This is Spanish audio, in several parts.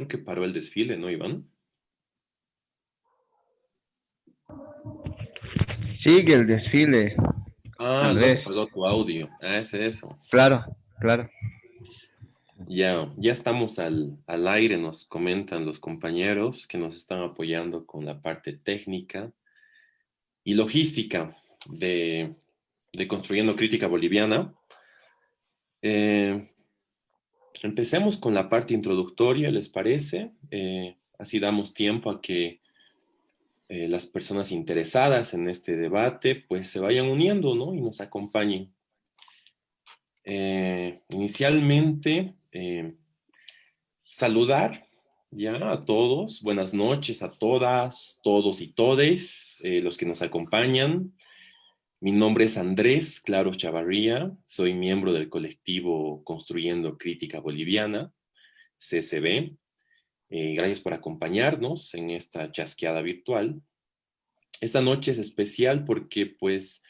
Creo que paró el desfile, ¿no, Iván? Sigue el desfile, Ah, no has Andrés. apagado tu audio. Ah, es eso. Claro, claro. Ya estamos al aire, nos comentan los compañeros que nos están apoyando con la parte técnica y logística de Construyendo Crítica Boliviana. Eh, Empecemos con la parte introductoria, ¿les parece? Así damos tiempo a que las personas interesadas en este debate pues se vayan uniendo, ¿no? Y nos acompañen. Inicialmente, saludar ya a todos, buenas noches a todas, todos y todes, los que nos acompañan. Mi nombre es Andrés Claro Chavarría, soy miembro del colectivo Construyendo Crítica Boliviana, CCB. Gracias por acompañarnos en esta chasqueada virtual. Esta noche es especial porque pues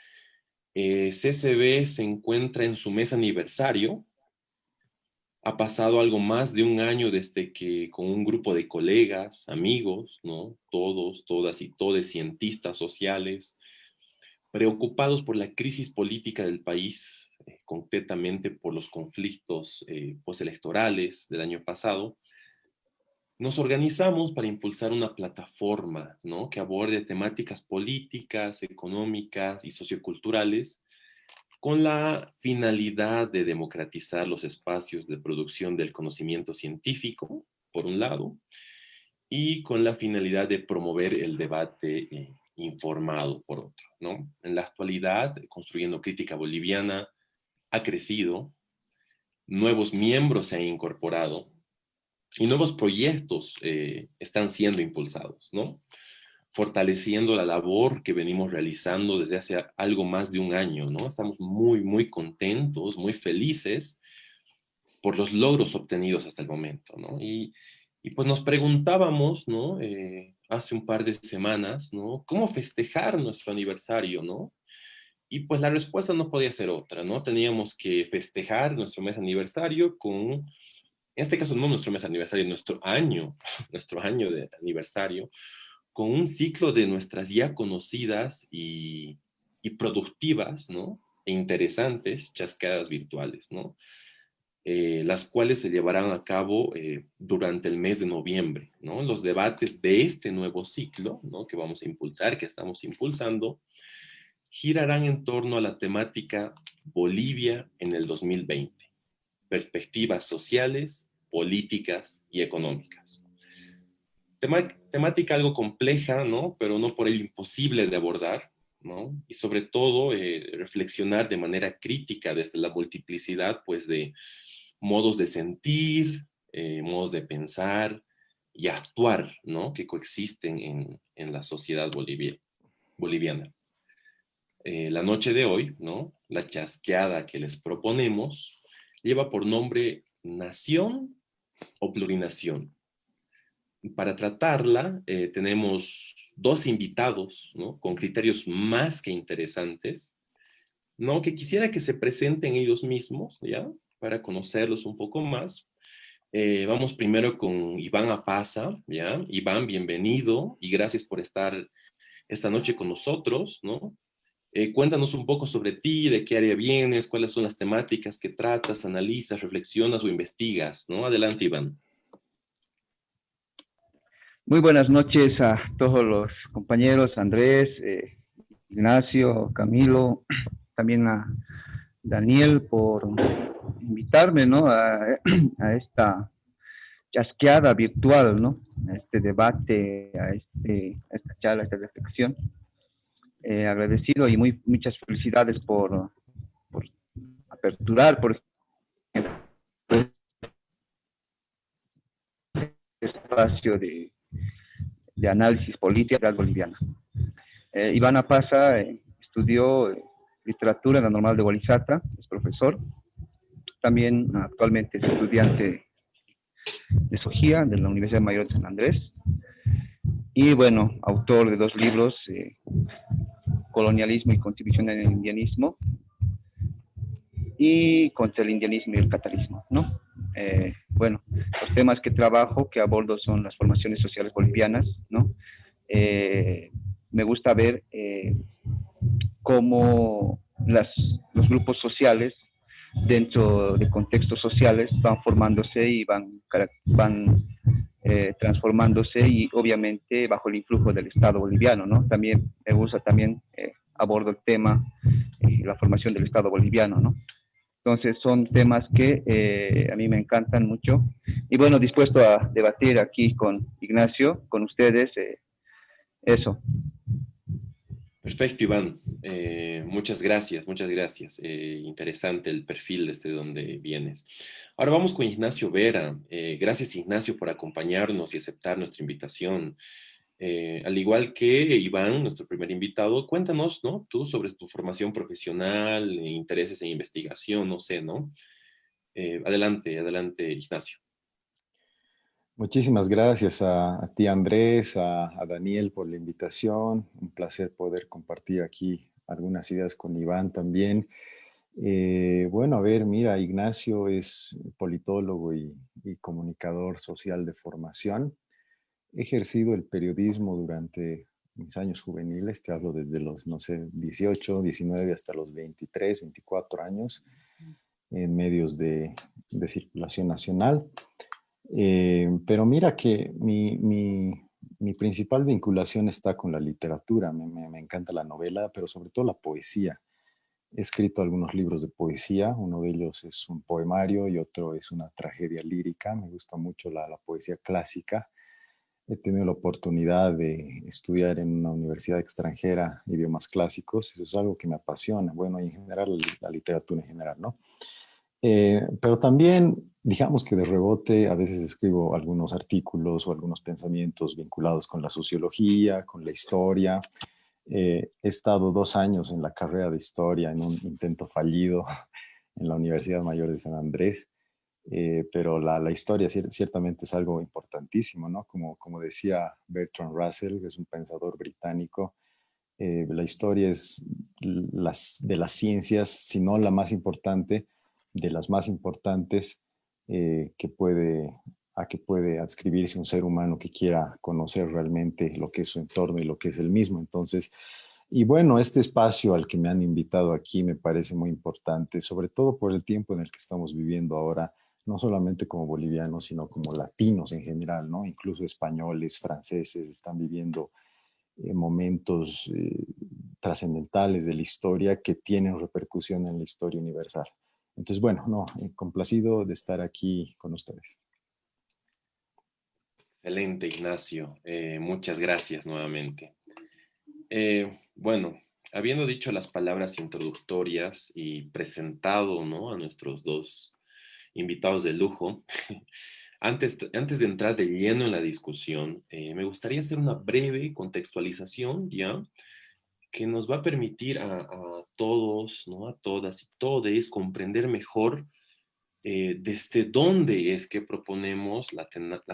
CCB se encuentra en su mes aniversario. Ha pasado algo más de un año desde que con un grupo de colegas, amigos, ¿no? Todos, todas y todes cientistas sociales, preocupados por la crisis política del país, concretamente por los conflictos postelectorales del año pasado, nos organizamos para impulsar una plataforma, ¿no? Que aborde temáticas políticas, económicas y socioculturales con la finalidad de democratizar los espacios de producción del conocimiento científico, por un lado, y con la finalidad de promover el debate informado, por otro, ¿no? En la actualidad, Construyendo Crítica Boliviana ha crecido, nuevos miembros se han incorporado y nuevos proyectos están siendo impulsados, ¿no? Fortaleciendo la labor que venimos realizando desde hace algo más de un año, ¿no? Estamos muy, muy contentos, muy felices por los logros obtenidos hasta el momento, ¿no? Y pues nos preguntábamos, ¿no? Hace un par de semanas, ¿no? ¿Cómo festejar nuestro aniversario, ¿no? Y pues la respuesta no podía ser otra, ¿no? Teníamos que festejar nuestro mes aniversario con, en este caso no nuestro mes aniversario, nuestro año de aniversario, con un ciclo de nuestras ya conocidas y productivas, ¿no? E interesantes chascadas virtuales, ¿no? Las cuales se llevarán a cabo durante el mes de noviembre, ¿no? Los debates de este nuevo ciclo, ¿no? Que vamos a impulsar, que estamos impulsando, girarán en torno a la temática Bolivia en el 2020, perspectivas sociales, políticas y económicas. Temática algo compleja, ¿no? Pero no por ello imposible de abordar, ¿no? Y sobre todo reflexionar de manera crítica desde la multiplicidad, pues, de modos de sentir, modos de pensar y actuar, ¿no? Que coexisten en la sociedad boliviana. La noche de hoy, ¿no? La chasqueada que les proponemos lleva por nombre Nación o Plurinación. Para tratarla tenemos dos invitados, ¿no? Con criterios más que interesantes, ¿no? Que quisiera que se presenten ellos mismos, ¿ya? Para conocerlos un poco más. Vamos primero con Iván Apaza, ¿ya? Iván, bienvenido y gracias por estar esta noche con nosotros, ¿no? Cuéntanos un poco sobre ti, de qué área vienes, cuáles son las temáticas que tratas, analizas, reflexionas o investigas, ¿no? Adelante, Iván. Muy buenas noches a todos los compañeros, Andrés, Ignacio, Camilo, también a Daniel por invitarme, ¿no? A esta chasqueada virtual, ¿no? A este debate, a esta charla, a esta reflexión. Agradecido y muchas felicidades por aperturar, por este espacio de análisis política boliviana. Iván Apaza estudió literatura en la Normal de Gualizata, es profesor. También actualmente es estudiante de Sojía, de la Universidad Mayor de San Andrés. Y bueno, autor de dos libros, Colonialismo y contribución en el indianismo, y contra el indianismo y el catalanismo, ¿no? bueno, los temas que trabajo, que abordo son las formaciones sociales bolivianas, ¿no? Me gusta ver cómo los grupos sociales dentro de contextos sociales van formándose y van transformándose y obviamente bajo el influjo del Estado boliviano, ¿no? También me gusta, también abordo el tema, la formación del Estado boliviano, ¿no? Entonces son temas que a mí me encantan mucho y bueno, dispuesto a debatir aquí con Ignacio, con ustedes, eso. Perfecto, Iván. Muchas gracias, muchas gracias. Interesante el perfil desde donde vienes. Ahora vamos con Ignacio Vera. Gracias, Ignacio, por acompañarnos y aceptar nuestra invitación. Al igual que Iván, nuestro primer invitado, cuéntanos, ¿no? Tú sobre tu formación profesional, intereses en investigación, no sé, ¿no? Adelante, adelante, Ignacio. Muchísimas gracias a ti, Andrés, a Daniel por la invitación. Un placer poder compartir aquí algunas ideas con Iván también. Bueno, a ver, mira, Ignacio es politólogo y comunicador social de formación. He ejercido el periodismo durante mis años juveniles, te hablo desde los, no sé, 18, 19 hasta los 23, 24 años en medios de circulación nacional. Pero mira que mi principal vinculación está con la literatura. Me encanta la novela, pero sobre todo la poesía. He escrito algunos libros de poesía, uno de ellos es un poemario y otro es una tragedia lírica. Me gusta mucho la poesía clásica. He tenido la oportunidad de estudiar en una universidad extranjera idiomas clásicos. Eso es algo que me apasiona. Bueno, y en general la literatura en general, ¿no? Pero también, digamos que de rebote, a veces escribo algunos artículos o algunos pensamientos vinculados con la sociología, con la historia. He estado 2 años en la carrera de historia en un intento fallido en la Universidad Mayor de San Andrés, pero la historia ciertamente es algo importantísimo, ¿no? Como decía Bertrand Russell, que es un pensador británico, la historia es de las ciencias, si no la más importante, de las más importantes que a que puede adscribirse un ser humano que quiera conocer realmente lo que es su entorno y lo que es el mismo. Entonces, y bueno, este espacio al que me han invitado aquí me parece muy importante, sobre todo por el tiempo en el que estamos viviendo ahora, no solamente como bolivianos, sino como latinos en general, ¿no? Incluso españoles, franceses están viviendo momentos trascendentales de la historia que tienen repercusión en la historia universal. Entonces, bueno, no, complacido de estar aquí con ustedes. Excelente, Ignacio. Muchas gracias nuevamente. Bueno, habiendo dicho las palabras introductorias y presentado, ¿no?, a nuestros dos invitados de lujo, antes de entrar de lleno en la discusión, me gustaría hacer una breve contextualización, ¿ya? Que nos va a permitir a todos, ¿no?, a todas y todes comprender mejor desde dónde es que proponemos la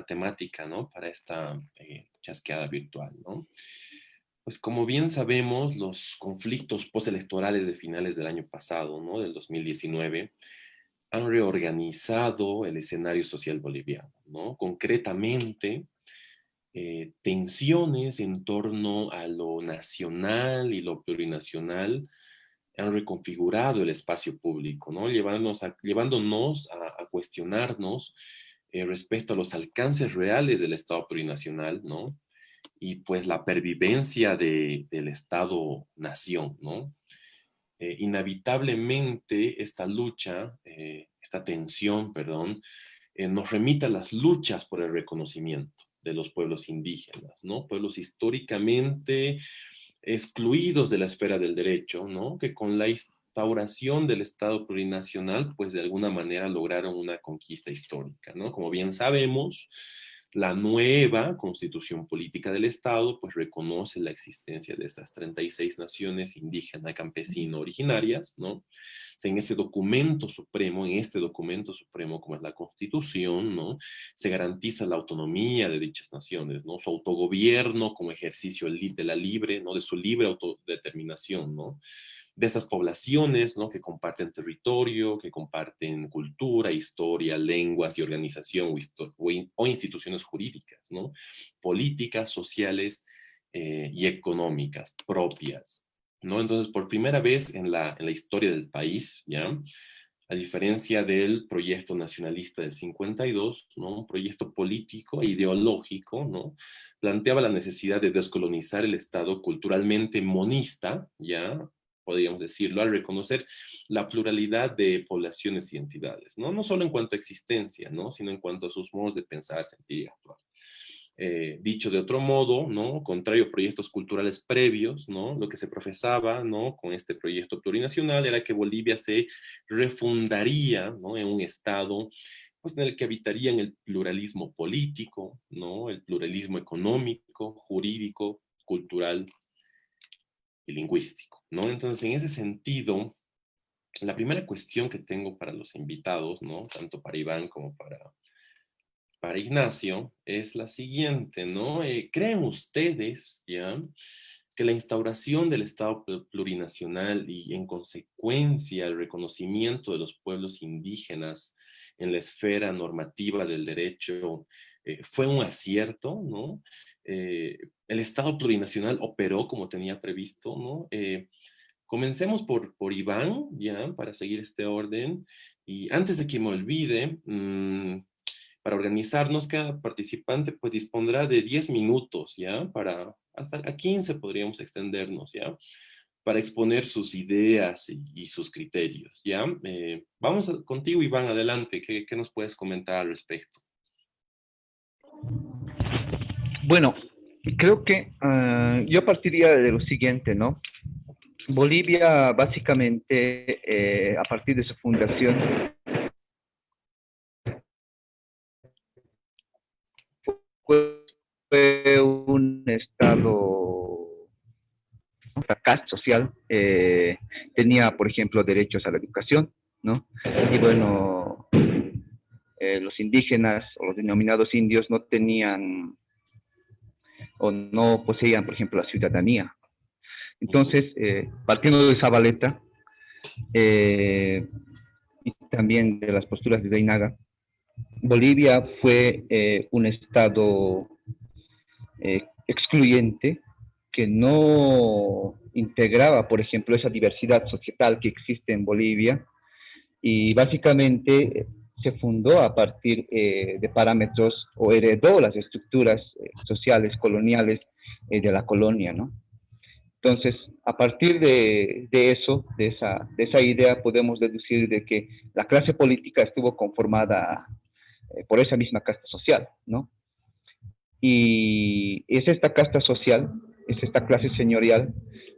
temática, ¿no?, para esta chasqueada virtual, ¿no? Pues como bien sabemos, los conflictos postelectorales de finales del año pasado, ¿no?, del 2019, han reorganizado el escenario social boliviano, ¿no? Concretamente, tensiones en torno a lo nacional y lo plurinacional han reconfigurado el espacio público, ¿no? Llevándonos a cuestionarnos respecto a los alcances reales del Estado plurinacional, ¿no? Y pues la pervivencia del Estado-nación, ¿no? Inevitablemente esta lucha, esta tensión, perdón, nos remite a las luchas por el reconocimiento de los pueblos indígenas, ¿no? Pueblos históricamente excluidos de la esfera del derecho, ¿no? Que con la instauración del Estado plurinacional, pues de alguna manera lograron una conquista histórica, ¿no? Como bien sabemos, la nueva constitución política del Estado, pues reconoce la existencia de esas 36 naciones indígenas, campesino, originarias, ¿no? En ese documento supremo, en este documento supremo, como es la Constitución, ¿no?, se garantiza la autonomía de dichas naciones, ¿no?, su autogobierno como ejercicio de la libre, ¿no?, de su libre autodeterminación, ¿no? de estas poblaciones, ¿no? Que comparten territorio, que comparten cultura, historia, lenguas y organización o instituciones jurídicas, ¿no? Políticas, sociales y económicas propias, ¿no? Entonces, por primera vez en la historia del país, ¿ya? A diferencia del proyecto nacionalista del 52, ¿no? Un proyecto político e ideológico, ¿no? Planteaba la necesidad de descolonizar el Estado culturalmente monista, ¿ya? Podríamos decirlo, al reconocer la pluralidad de poblaciones y entidades, ¿no? No solo en cuanto a existencia, ¿no? Sino en cuanto a sus modos de pensar, sentir y actuar. Dicho de otro modo, ¿no? Contrario a proyectos culturales previos, ¿no? Lo que se profesaba, ¿no? Con este proyecto plurinacional era que Bolivia se refundaría, ¿no? En un Estado pues, en el que habitarían el pluralismo político, ¿no? El pluralismo económico, jurídico, cultural y lingüístico, ¿no? Entonces, en ese sentido, la primera cuestión que tengo para los invitados, ¿no? Tanto para Iván como para Ignacio es la siguiente, ¿no? ¿Creen ustedes, ya, que la instauración del Estado plurinacional y en consecuencia el reconocimiento de los pueblos indígenas en la esfera normativa del derecho fue un acierto, ¿no? El Estado plurinacional operó como tenía previsto, ¿no? Comencemos por Iván, ya, para seguir este orden. Y antes de que me olvide, para organizarnos, cada participante pues dispondrá de 10 minutos, ¿ya? Para, hasta a 15 podríamos extendernos, ¿ya? Para exponer sus ideas y sus criterios, ¿ya? Contigo, Iván, adelante. ¿Qué nos puedes comentar al respecto? Bueno, creo que yo partiría de lo siguiente, ¿no? Bolivia, básicamente, a partir de su fundación, fue un estado, un fracaso social. Tenía, por ejemplo, derechos a la educación, ¿no? Y bueno, los indígenas o los denominados indios no tenían o no poseían, por ejemplo, la ciudadanía. Entonces, partiendo de Zabaleta y también de las posturas de Deinaga, Bolivia fue un estado excluyente que no integraba, por ejemplo, esa diversidad societal que existe en Bolivia y básicamente se fundó a partir de parámetros o heredó las estructuras sociales coloniales de la colonia, ¿no? Entonces, a partir de eso, de esa idea, podemos deducir de que la clase política estuvo conformada por esa misma casta social, ¿no? Y es esta casta social, es esta clase señorial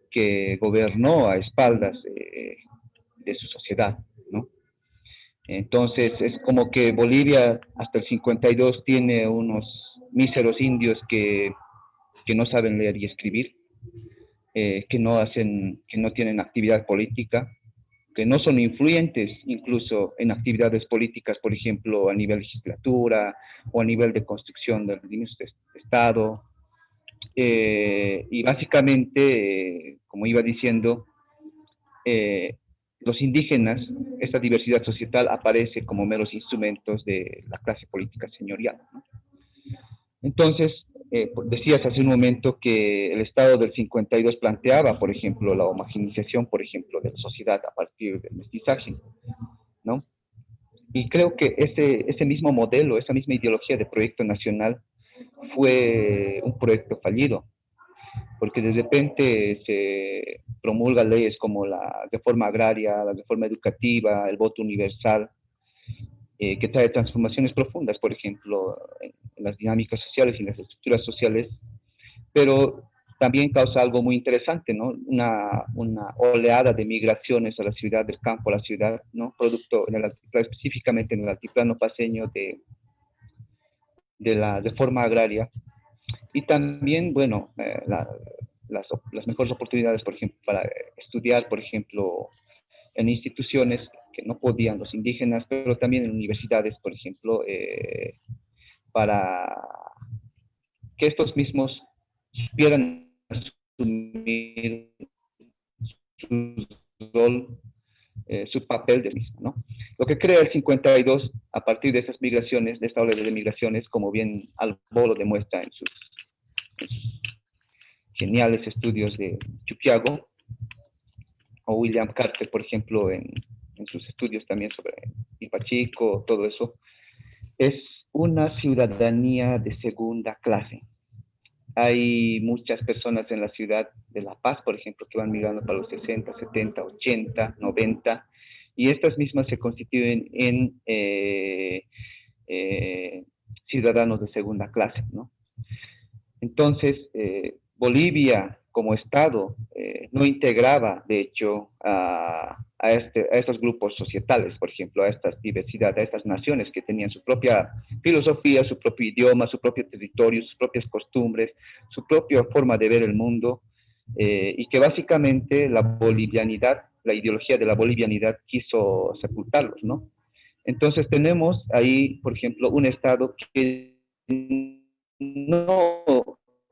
que gobernó a espaldas de su sociedad, ¿no? Entonces, es como que Bolivia hasta el 52 tiene unos míseros indios que no saben leer y escribir, que no tienen actividad política, que no son influyentes incluso en actividades políticas, por ejemplo, a nivel legislatura o a nivel de construcción de líneas de Estado. Y básicamente, como iba diciendo, eh, los indígenas, esta diversidad societal aparece como meros instrumentos de la clase política señorial, ¿no? Entonces, decías hace un momento que el Estado del 52 planteaba, por ejemplo, la homogenización, por ejemplo, de la sociedad a partir del mestizaje, ¿no? Y creo que ese mismo modelo, esa misma ideología de proyecto nacional fue un proyecto fallido, porque de repente se promulgan leyes como la reforma agraria, la reforma educativa, el voto universal, que trae transformaciones profundas, por ejemplo, en las dinámicas sociales y en las estructuras sociales, pero también causa algo muy interesante, ¿no? Una oleada de migraciones a la ciudad, del campo a la ciudad, ¿no? Producto en el altiplano, específicamente en el altiplano paseño de la reforma agraria. Y también, bueno, las mejores oportunidades, por ejemplo, para estudiar, por ejemplo, en instituciones que no podían los indígenas, pero también en universidades, por ejemplo, para que estos mismos supieran asumir sus rol, su papel del mismo, ¿no? Lo que crea el 52, a partir de esas migraciones, de esta ola de migraciones, como bien Albo lo demuestra en sus geniales estudios de Chuquiago, o William Carter, por ejemplo, en sus estudios también sobre Ipachico, todo eso, es una ciudadanía de segunda clase. Hay muchas personas en la ciudad de La Paz, por ejemplo, que van migrando para los 60, 70, 80, 90, y estas mismas se constituyen en ciudadanos de segunda clase, ¿no? Entonces, Bolivia como Estado no integraba, de hecho, a estos grupos societales, por ejemplo, a estas diversidades, a estas naciones que tenían su propia filosofía, su propio idioma, su propio territorio, sus propias costumbres, su propia forma de ver el mundo, y que básicamente la bolivianidad, la ideología de la bolivianidad quiso sepultarlos, ¿no? Entonces tenemos ahí, por ejemplo, un Estado que no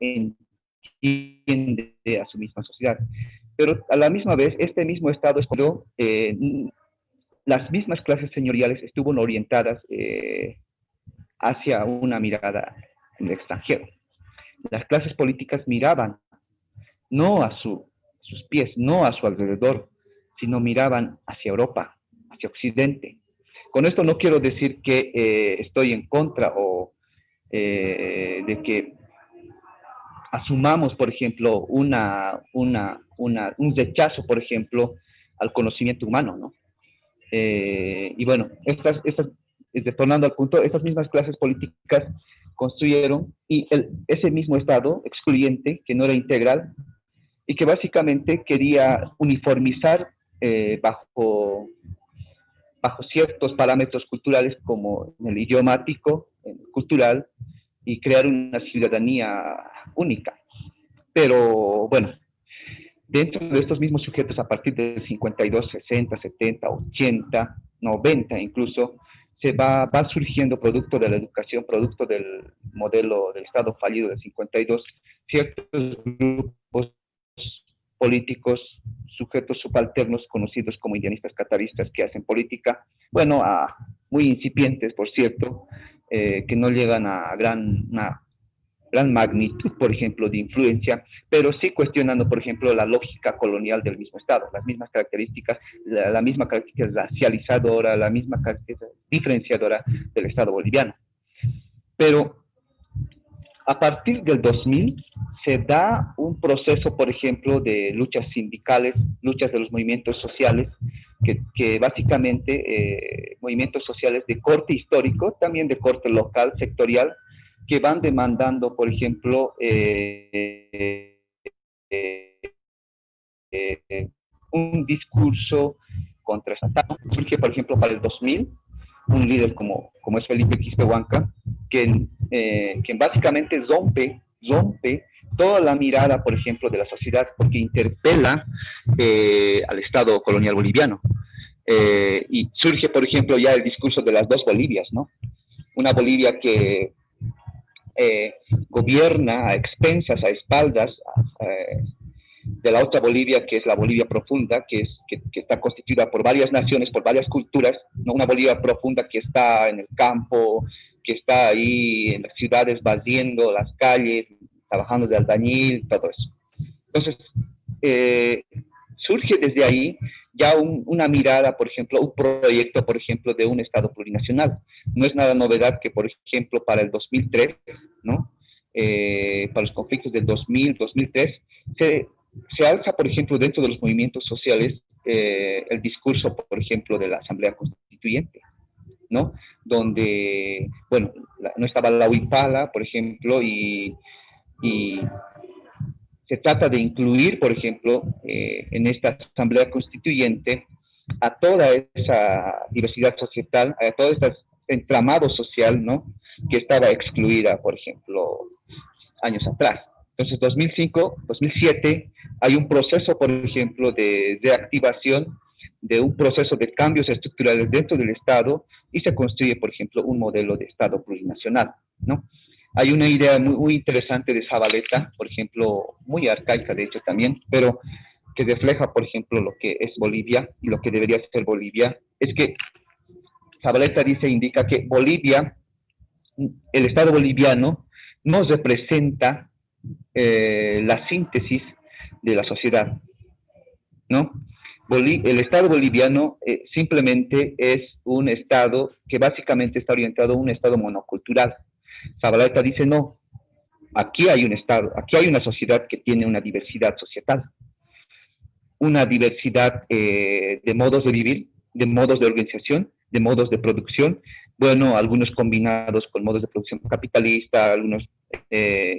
entiende a su misma sociedad. Pero a la misma vez, este mismo Estado escogió, las mismas clases señoriales estuvieron orientadas hacia una mirada en el extranjero. Las clases políticas miraban no a sus pies, no a su alrededor, sino miraban hacia Europa, hacia Occidente. Con esto no quiero decir que estoy en contra o de que asumamos, por ejemplo, un rechazo, por ejemplo, al conocimiento humano, ¿no? Y bueno, retornando al punto, estas mismas clases políticas construyeron y ese mismo Estado excluyente, que no era integral, y que básicamente quería uniformizar bajo ciertos parámetros culturales como el idiomático, el cultural, y crear una ciudadanía única. Pero bueno, dentro de estos mismos sujetos, a partir del 52, 60, 70, 80, 90 incluso, se va surgiendo, producto de la educación, producto del modelo del Estado fallido del 52, ciertos grupos políticos, sujetos subalternos conocidos como indianistas cataristas que hacen política, bueno, muy incipientes, por cierto, que no llegan a una gran magnitud, por ejemplo, de influencia, pero sí cuestionando, por ejemplo, la lógica colonial del mismo Estado, las mismas características, la misma característica racializadora, la misma característica diferenciadora del Estado boliviano. Pero a partir del 2000 se da un proceso, por ejemplo, de luchas sindicales, luchas de los movimientos sociales, que básicamente movimientos sociales de corte histórico, también de corte local, sectorial, que van demandando, por ejemplo, un discurso contrastatado. Surge, por ejemplo, para el 2000, un líder como es Felipe Quispehuanca, que básicamente rompe toda la mirada, por ejemplo, de la sociedad, porque interpela al Estado colonial boliviano. Y surge, por ejemplo, ya el discurso de las dos Bolivias, ¿no? Una Bolivia que gobierna a expensas, a espaldas de la otra Bolivia, que es la Bolivia profunda, que está constituida por varias naciones, por varias culturas, ¿no? Una Bolivia profunda que está en el campo, que está ahí en las ciudades barriendo las calles, trabajando de albañil, todo eso. Entonces, surge desde ahí ya una mirada, por ejemplo, un proyecto, por ejemplo, de un Estado plurinacional. No es nada novedad que, por ejemplo, para el 2003, ¿no? Para los conflictos del 2000, 2003, se alza, por ejemplo, dentro de los movimientos sociales el discurso, por ejemplo, de la Asamblea Constituyente, ¿no? Donde, bueno, no estaba la Huipala, por ejemplo, y se trata de incluir, por ejemplo, en esta Asamblea Constituyente a toda esa diversidad societal, a todo este entramado social, ¿no? Que estaba excluida, por ejemplo, años atrás. Entonces, 2005, 2007, hay un proceso, por ejemplo, de activación de un proceso de cambios estructurales dentro del Estado y se construye, por ejemplo, un modelo de Estado plurinacional, ¿no? Hay una idea muy interesante de Zabaleta, por ejemplo, muy arcaica de hecho también, pero que refleja, por ejemplo, lo que es Bolivia y lo que debería ser Bolivia, es que Zabaleta dice, indica que Bolivia, el Estado boliviano, no representa la síntesis de la sociedad, ¿no? El Estado boliviano simplemente es un Estado que básicamente está orientado a un Estado monocultural. Zabaleta dice, no, aquí hay un Estado, aquí hay una sociedad que tiene una diversidad societal, una diversidad de modos de vivir, de modos de organización, de modos de producción, bueno, algunos combinados con modos de producción capitalista, algunos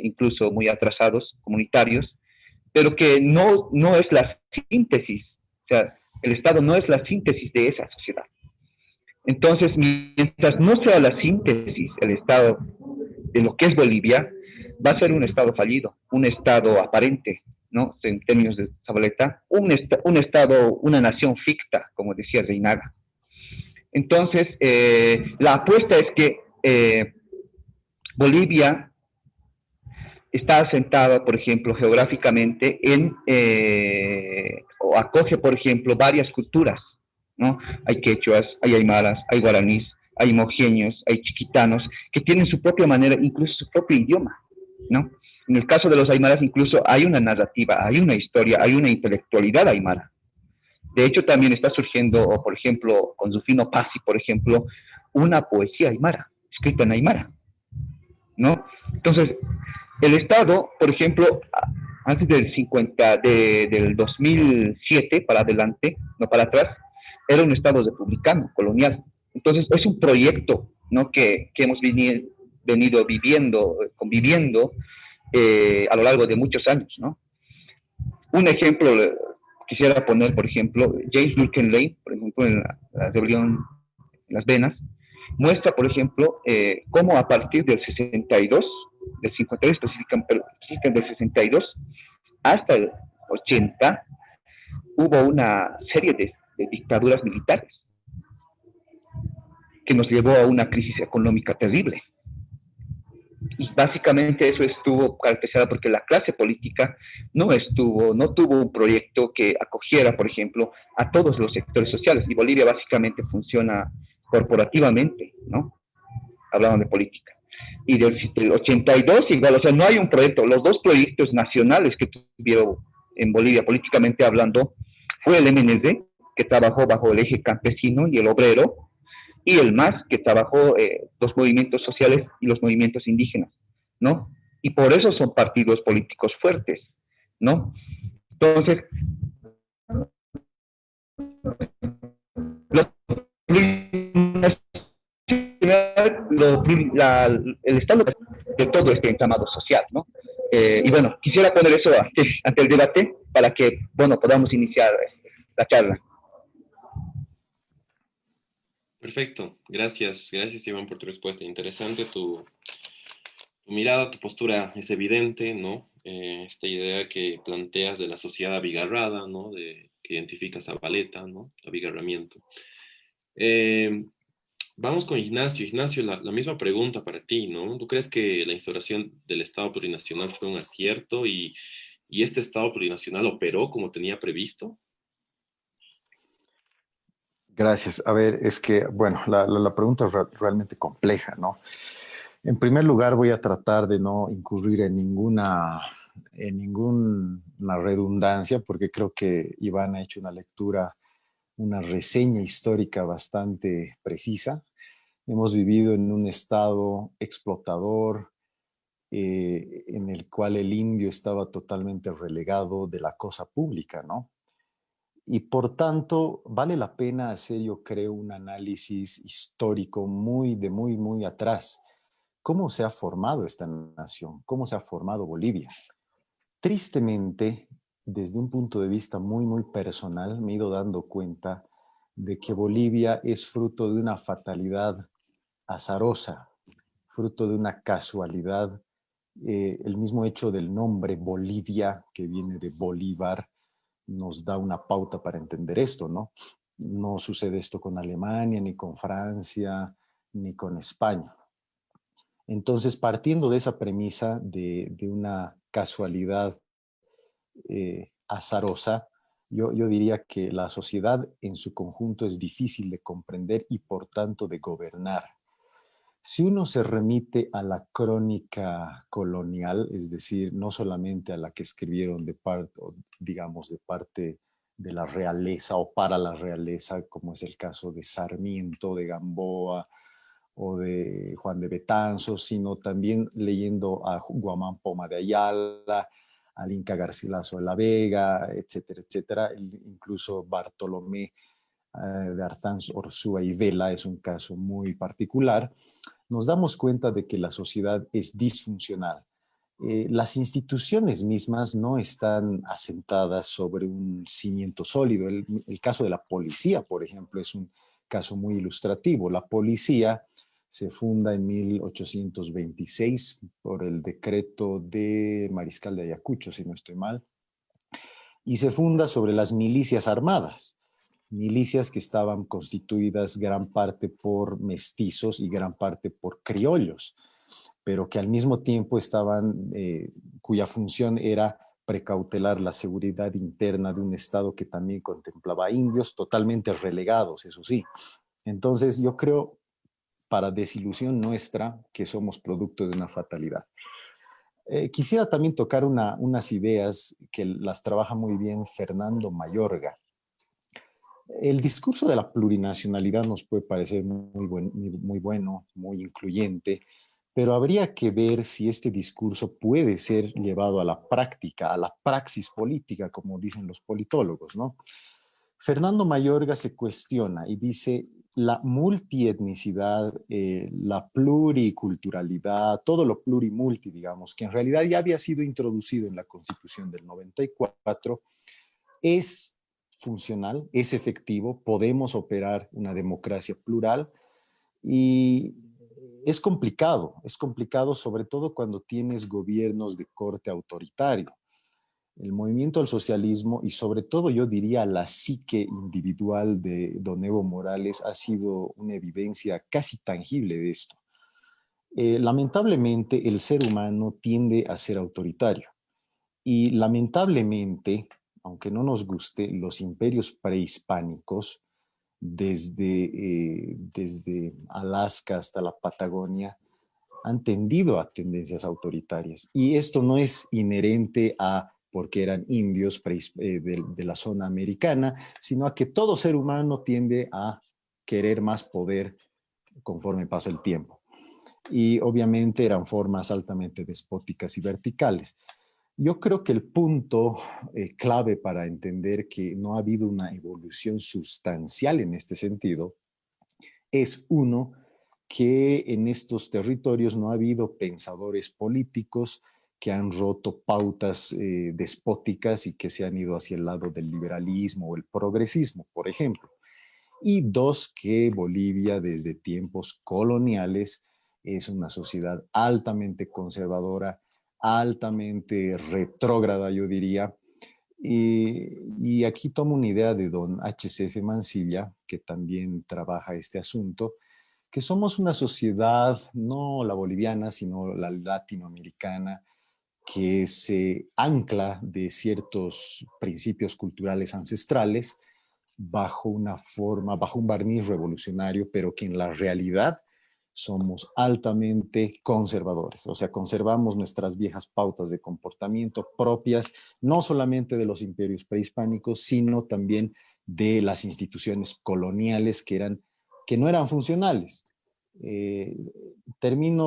incluso muy atrasados, comunitarios, pero que no es la síntesis, o sea, el Estado no es la síntesis de esa sociedad. Entonces, mientras no sea la síntesis, el Estado de lo que es Bolivia, va a ser un Estado fallido, un Estado aparente, ¿no? En términos de Zabaleta, un Estado, una nación ficta, como decía Reinaga. Entonces, la apuesta es que Bolivia está asentada, por ejemplo, geográficamente o acoge, por ejemplo, varias culturas, ¿no? Hay quechuas, hay aymaras, hay guaraníes, hay mojeños, hay chiquitanos, que tienen su propia manera, incluso su propio idioma, ¿no? En el caso de los aymaras incluso hay una narrativa, hay una historia, hay una intelectualidad aymara. De hecho, también está surgiendo, o por ejemplo, con Rufino Pasi, por ejemplo, una poesía aymara, escrita en aymara, ¿no? Entonces, el Estado, por ejemplo, antes del 2007 para adelante, no para atrás, era un Estado republicano, colonial. Entonces, es un proyecto, ¿no? que hemos venido viviendo, conviviendo a lo largo de muchos años, ¿no? Un ejemplo, quisiera poner, por ejemplo, James Durkheim Lane, por ejemplo, en la rebelión en las venas, muestra, por ejemplo, cómo a partir del 62, del 52, específicamente del 62, hasta el 80, hubo una serie de dictaduras militares que nos llevó a una crisis económica terrible. Y básicamente eso estuvo caracterizado porque la clase política no tuvo un proyecto que acogiera, por ejemplo, a todos los sectores sociales. Y Bolivia básicamente funciona corporativamente, ¿no? Hablaban de política. Y del 82 igual, o sea, no hay un proyecto. Los dos proyectos nacionales que tuvieron en Bolivia, políticamente hablando, fue el MND, que trabajó bajo el eje campesino y el obrero, y el MAS, que trabajó los movimientos sociales y los movimientos indígenas, ¿no? Y por eso son partidos políticos fuertes, ¿no? Entonces, el Estado de todo este entramado social, ¿no? Y bueno, quisiera poner eso ante el debate para que, bueno, podamos iniciar la charla. Perfecto, gracias, gracias Iván por tu respuesta. Interesante tu mirada, tu postura es evidente, ¿no? Esta idea que planteas de la sociedad abigarrada, ¿no? Que identificas a Zabaleta, ¿no? Abigarramiento. Eh, Vamos con Ignacio. Ignacio, la misma pregunta para ti, ¿no? ¿Tú crees que la instauración del Estado plurinacional fue un acierto y este Estado plurinacional operó como tenía previsto? Gracias. A ver, es que, bueno, la pregunta es realmente compleja, ¿no? En primer lugar, voy a tratar de no incurrir en ninguna redundancia, porque creo que Iván ha hecho una lectura, una reseña histórica bastante precisa. Hemos vivido en un estado explotador, en el cual el indio estaba totalmente relegado de la cosa pública, ¿no? Y por tanto, vale la pena hacer, yo creo, un análisis histórico muy atrás. ¿Cómo se ha formado esta nación? ¿Cómo se ha formado Bolivia? Tristemente, desde un punto de vista muy personal, me he ido dando cuenta de que Bolivia es fruto de una fatalidad azarosa, fruto de una casualidad. El mismo hecho del nombre Bolivia, que viene de Bolívar, nos da una pauta para entender esto, ¿no? No sucede esto con Alemania, ni con Francia, ni con España. Entonces, partiendo de esa premisa de una casualidad azarosa, yo diría que la sociedad en su conjunto es difícil de comprender y por tanto de gobernar. Si uno se remite a la crónica colonial, es decir, no solamente a la que escribieron de parte, digamos, de parte de la realeza o para la realeza, como es el caso de Sarmiento, de Gamboa o de Juan de Betanzos, sino también leyendo a Guamán Poma de Ayala, al Inca Garcilaso de la Vega, etcétera, etcétera. Incluso Bartolomé de Artanz, Orsúa y Vela es un caso muy particular. Nos damos cuenta de que la sociedad es disfuncional. Las instituciones mismas no están asentadas sobre un cimiento sólido. El caso de la policía, por ejemplo, es un caso muy ilustrativo. La policía se funda en 1826 por el decreto de Mariscal de Ayacucho, si no estoy mal, y se funda sobre las milicias armadas, milicias que estaban constituidas gran parte por mestizos y gran parte por criollos, pero que al mismo tiempo estaban, cuya función era precautelar la seguridad interna de un Estado que también contemplaba indios, totalmente relegados, eso sí. Entonces yo creo, para desilusión nuestra, que somos producto de una fatalidad. Quisiera también tocar unas ideas que las trabaja muy bien Fernando Mayorga. El discurso de la plurinacionalidad nos puede parecer muy bueno, muy incluyente, pero habría que ver si este discurso puede ser llevado a la práctica, a la praxis política, como dicen los politólogos, ¿no? Fernando Mayorga se cuestiona y dice la multietnicidad, la pluriculturalidad, todo lo plurimulti, digamos, que en realidad ya había sido introducido en la Constitución del 94, es funcional, es efectivo, podemos operar una democracia plural y es complicado sobre todo cuando tienes gobiernos de corte autoritario. El movimiento al socialismo y sobre todo yo diría la psique individual de don Evo Morales ha sido una evidencia casi tangible de esto. Lamentablemente el ser humano tiende a ser autoritario y lamentablemente, aunque no nos guste, los imperios prehispánicos, desde Alaska hasta la Patagonia, han tendido a tendencias autoritarias. Y esto no es inherente a porque eran indios de la zona americana, sino a que todo ser humano tiende a querer más poder conforme pasa el tiempo. Y obviamente eran formas altamente despóticas y verticales. Yo creo que el punto clave para entender que no ha habido una evolución sustancial en este sentido es uno, que en estos territorios no ha habido pensadores políticos que han roto pautas despóticas y que se han ido hacia el lado del liberalismo o el progresismo, por ejemplo. Y dos, que Bolivia desde tiempos coloniales es una sociedad altamente conservadora, altamente retrógrada, yo diría. Y aquí tomo una idea de don H.C.F. Mansilla, que también trabaja este asunto, que somos una sociedad, no la boliviana, sino la latinoamericana, que se ancla de ciertos principios culturales ancestrales bajo una forma, bajo un barniz revolucionario, pero que en la realidad somos altamente conservadores, o sea, conservamos nuestras viejas pautas de comportamiento propias, no solamente de los imperios prehispánicos, sino también de las instituciones coloniales que no eran funcionales. Eh,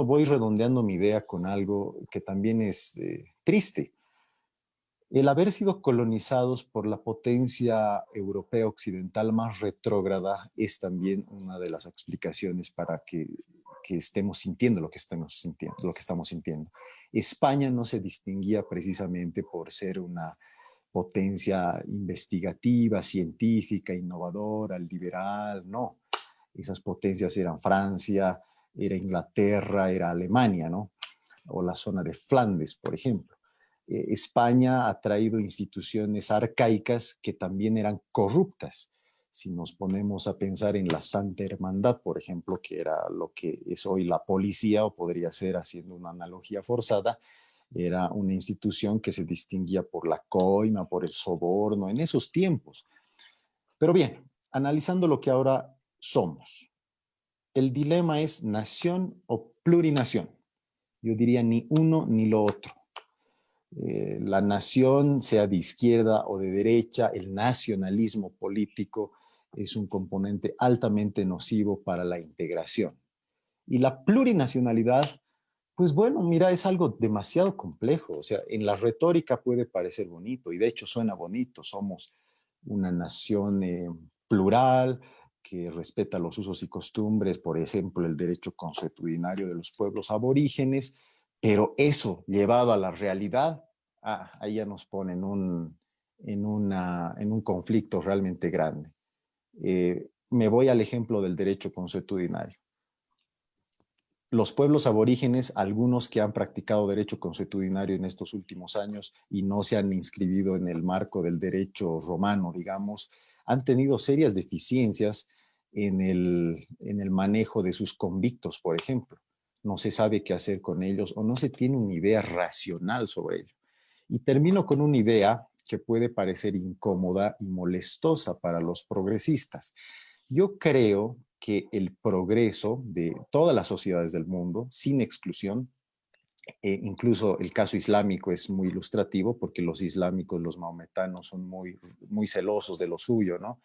voy redondeando mi idea con algo que también es triste. El haber sido colonizados por la potencia europea occidental más retrógrada es también una de las explicaciones para que estemos sintiendo lo que estamos sintiendo. España no se distinguía precisamente por ser una potencia investigativa, científica, innovadora, liberal, no. Esas potencias eran Francia, era Inglaterra, era Alemania, ¿no? O la zona de Flandes, por ejemplo. España ha traído instituciones arcaicas que también eran corruptas. Si nos ponemos a pensar en la Santa Hermandad, por ejemplo, que era lo que es hoy la policía, o podría ser, haciendo una analogía forzada, Era una institución que se distinguía por la coima, por el soborno, en esos tiempos. Pero bien, analizando lo que ahora somos, el dilema es nación o plurinación. Yo diría ni uno ni lo otro. La nación, sea de izquierda o de derecha, el nacionalismo político es un componente altamente nocivo para la integración. Y la plurinacionalidad, pues bueno, mira, es algo demasiado complejo. O sea, en la retórica puede parecer bonito y de hecho suena bonito. Somos una nación plural que respeta los usos y costumbres, por ejemplo, el derecho consuetudinario de los pueblos aborígenes, pero eso llevado a la realidad, ahí ya nos pone en un conflicto realmente grande. Me voy al ejemplo del derecho consuetudinario. Los pueblos aborígenes, algunos que han practicado derecho consuetudinario en estos últimos años y no se han inscribido en el marco del derecho romano, digamos, han tenido serias deficiencias en el manejo de sus convictos, por ejemplo. No se sabe qué hacer con ellos o no se tiene una idea racional sobre ello. Y termino con una idea que puede parecer incómoda y molestosa para los progresistas. Yo creo que el progreso de todas las sociedades del mundo, sin exclusión, incluso el caso islámico es muy ilustrativo porque los islámicos, los maometanos, son muy celosos de lo suyo, ¿no?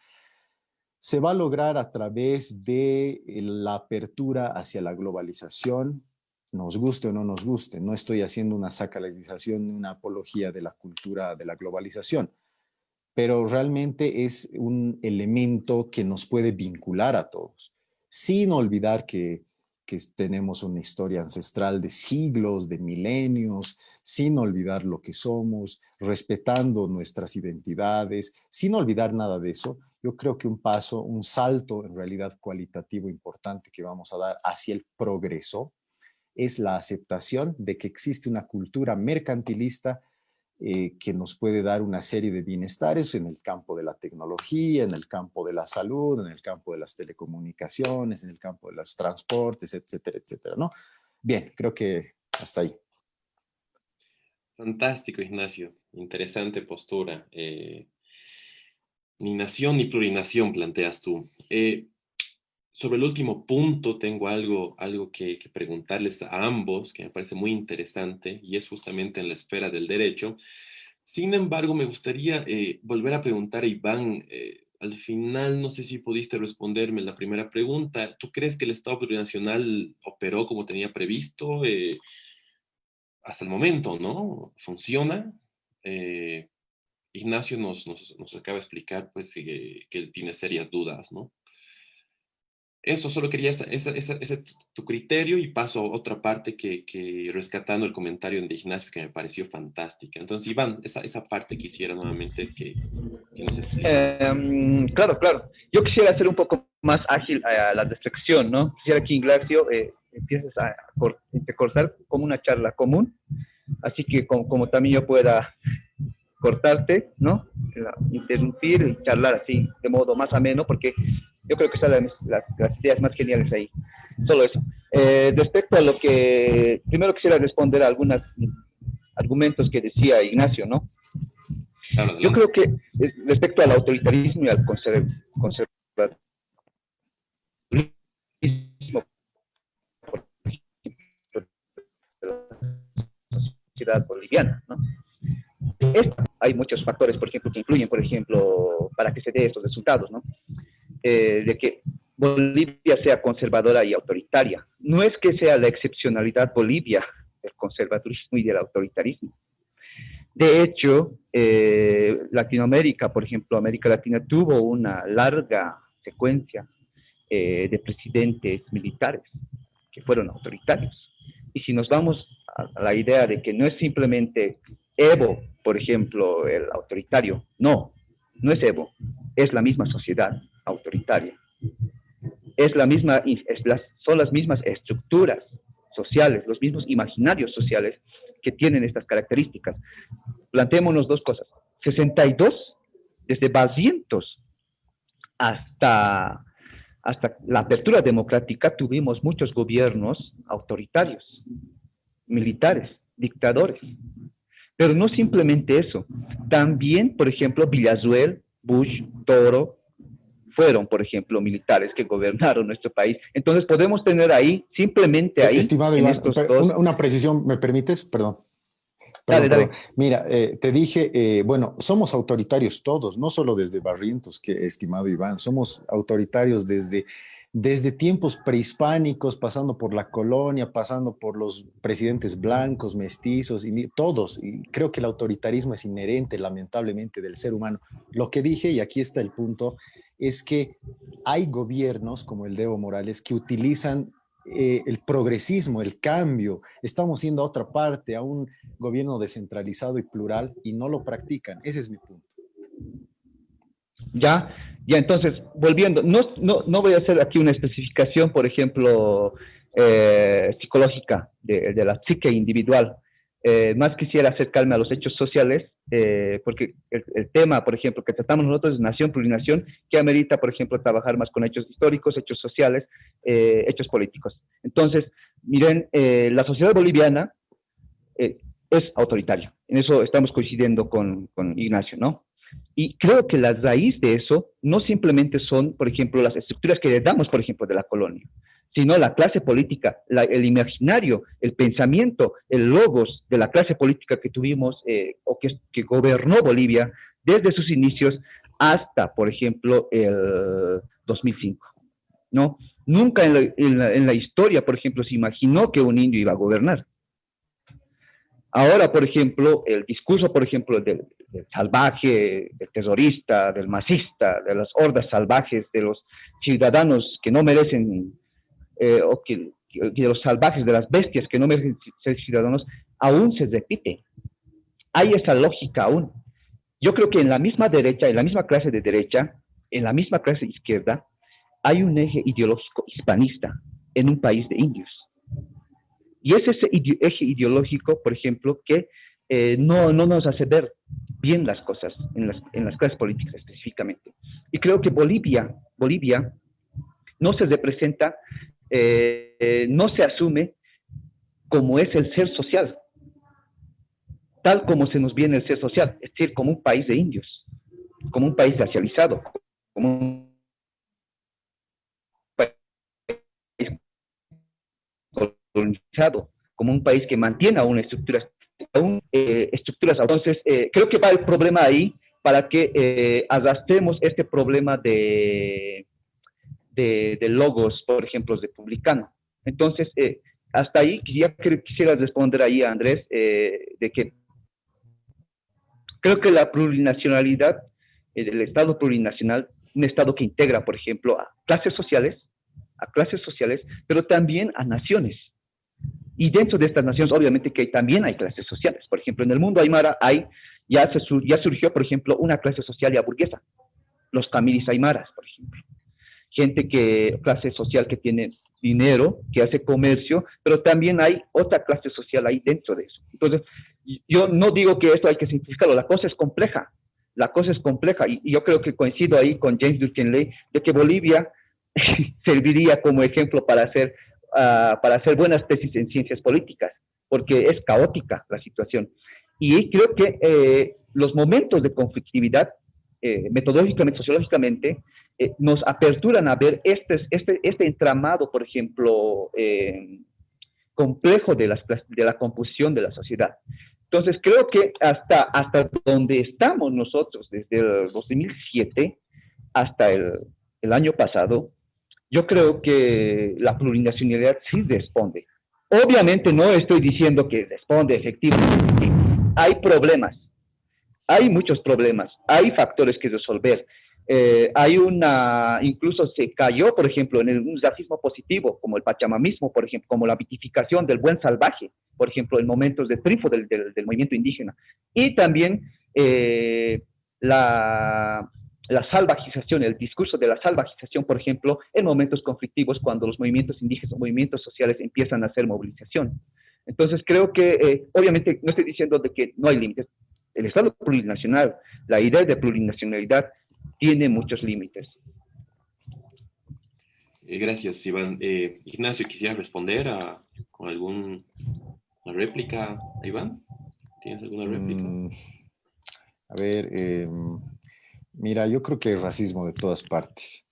Se va a lograr a través de la apertura hacia la globalización, nos guste o no nos guste. No estoy haciendo una sacralización ni una apología de la cultura de la globalización, pero realmente es un elemento que nos puede vincular a todos, sin olvidar que tenemos una historia ancestral de siglos, de milenios, sin olvidar lo que somos, respetando nuestras identidades, sin olvidar nada de eso. Yo creo que un salto en realidad cualitativo importante que vamos a dar hacia el progreso es la aceptación de que existe una cultura mercantilista que nos puede dar una serie de bienestares en el campo de la tecnología, en el campo de la salud, en el campo de las telecomunicaciones, en el campo de los transportes, etcétera, etcétera, ¿no? Bien, creo que hasta ahí. Fantástico, Ignacio. Interesante postura. Ni nación ni plurinación planteas tú. Sobre el último punto, tengo algo que preguntarles a ambos, que me parece muy interesante, y es justamente en la esfera del derecho. Sin embargo, me gustaría volver a preguntar a Iván, al final, no sé si pudiste responderme la primera pregunta. ¿Tú crees que el Estado plurinacional operó como tenía previsto? Hasta el momento, ¿no? ¿Funciona? Eh, Ignacio nos acaba de explicar, pues, que él tiene serias dudas, ¿no? Eso, solo quería ese tu criterio y paso a otra parte que rescatando el comentario de Ignacio que me pareció fantástica. Entonces, Iván, esa parte quisiera nuevamente que nos expliques. Claro, claro. Yo quisiera hacer un poco más ágil la descripción, ¿no? Quisiera que Ignacio empieces a cortar como una charla común, así que como también yo pueda cortarte, ¿no? Interrumpir y charlar así, de modo más ameno, porque yo creo que están las ideas más geniales ahí. Solo eso. Respecto a lo que, primero quisiera responder a algunos argumentos que decía Ignacio, ¿no? Claro, Yo adelante. creo que respecto al autoritarismo y al conservadurismo, por ejemplo, de la sociedad boliviana, ¿no? Hay muchos factores, por ejemplo, que influyen, por ejemplo, para que se dé estos resultados, ¿no? De que Bolivia sea conservadora y autoritaria. No es que sea la excepcionalidad Bolivia del conservadurismo y del autoritarismo. De hecho, Latinoamérica, por ejemplo, América Latina tuvo una larga secuencia de presidentes militares que fueron autoritarios. Y si nos vamos a la idea de que no es simplemente Evo, por ejemplo, el autoritario, no, no es Evo, es la misma sociedad autoritaria. Es la misma, son las mismas estructuras sociales, los mismos imaginarios sociales que tienen estas características. Planteémonos dos cosas. 62, desde Barrientos hasta la apertura democrática, tuvimos muchos gobiernos autoritarios, militares, dictadores. Pero no simplemente eso. También, por ejemplo, Villazuel, Bush, Toro, fueron, por ejemplo, militares que gobernaron nuestro país. Entonces podemos tener ahí, simplemente ahí, Estimado en Iván, estos dos... una precisión, ¿me permites? Perdón. Dale, Perdón. dale. Mira, te dije, bueno, somos autoritarios todos, no solo desde Barrientos, que estimado Iván, somos autoritarios desde tiempos prehispánicos, pasando por la colonia, pasando por los presidentes blancos, mestizos, y todos. Y creo que el autoritarismo es inherente, lamentablemente, del ser humano. Lo que dije, y aquí está el punto, es que hay gobiernos como el de Evo Morales que utilizan el progresismo, el cambio. Estamos yendo a otra parte, a un gobierno descentralizado y plural, y no lo practican. Ese es mi punto. Ya, ya, entonces, volviendo, no voy a hacer aquí una especificación, por ejemplo, psicológica de la psique individual. Más quisiera acercarme a los hechos sociales, porque el tema, por ejemplo, que tratamos nosotros es nación, plurinación, que amerita, por ejemplo, trabajar más con hechos históricos, hechos sociales, hechos políticos. Entonces, miren, la sociedad boliviana es autoritaria. En eso estamos coincidiendo con Ignacio, ¿no? Y creo que la raíz de eso no simplemente son, por ejemplo, las estructuras que heredamos, por ejemplo, de la colonia, sino la clase política, el imaginario, el pensamiento, el logos de la clase política que tuvimos o que gobernó Bolivia desde sus inicios hasta, por ejemplo, el 2005, ¿no? Nunca en la historia, por ejemplo, se imaginó que un indio iba a gobernar. Ahora, por ejemplo, el discurso, por ejemplo, del salvaje, del terrorista, del masista, de las hordas salvajes, de los ciudadanos que no merecen, de los salvajes, de las bestias que no merecen ser ciudadanos, aún se repite. Hay esa lógica aún. Yo creo que en la misma derecha, en la misma clase de derecha, en la misma clase de izquierda, hay un eje ideológico hispanista en un país de indios. Y es ese eje ideológico, por ejemplo, que no nos hace ver bien las cosas en las clases políticas específicamente. Y creo que Bolivia no se representa, no se asume como es el ser social, tal como se nos viene el ser social, es decir, como un país de indios, como un país racializado, como un país colonizado, como un país que mantiene aún estructuras. Entonces, creo que va el problema ahí para que arrastremos este problema de logos, por ejemplo, republicano. Entonces, hasta ahí quisiera responder ahí a Andrés, de que creo que la plurinacionalidad, el Estado plurinacional, un Estado que integra, por ejemplo, a clases sociales, pero también a naciones. Y dentro de estas naciones, obviamente que también hay clases sociales. Por ejemplo, en el mundo aymara ya surgió, por ejemplo, una clase social ya burguesa. Los tamiris aymaras, por ejemplo. Clase social que tiene dinero, que hace comercio, pero también hay otra clase social ahí dentro de eso. Entonces, yo no digo que esto hay que simplificarlo, la cosa es compleja. Y yo creo que coincido ahí con James Durkheim Ley de que Bolivia serviría como ejemplo para hacer buenas tesis en ciencias políticas, porque es caótica la situación. Y creo que los momentos de conflictividad, metodológicamente, sociológicamente, nos aperturan a ver este entramado, por ejemplo, complejo de la composición de la sociedad. Entonces, creo que hasta donde estamos nosotros, desde el 2007 hasta el año pasado, yo creo que la plurinacionalidad sí responde. Obviamente no estoy diciendo que responde efectivamente. Hay problemas, hay muchos problemas, hay factores que resolver. Incluso se cayó, por ejemplo, en un racismo positivo, como el pachamamismo, por ejemplo, como la mitificación del buen salvaje, por ejemplo, en momentos de triunfo del movimiento indígena. Y también la salvajización, el discurso de la salvajización, por ejemplo, en momentos conflictivos, cuando los movimientos indígenas o movimientos sociales empiezan a hacer movilización. Entonces, creo que, obviamente, no estoy diciendo de que no hay límites. El Estado plurinacional, la idea de plurinacionalidad, tiene muchos límites. Gracias, Iván. Ignacio, ¿quisiera responder con algún La réplica, Iván, ¿tienes alguna réplica? A ver, mira, yo creo que hay racismo de todas partes.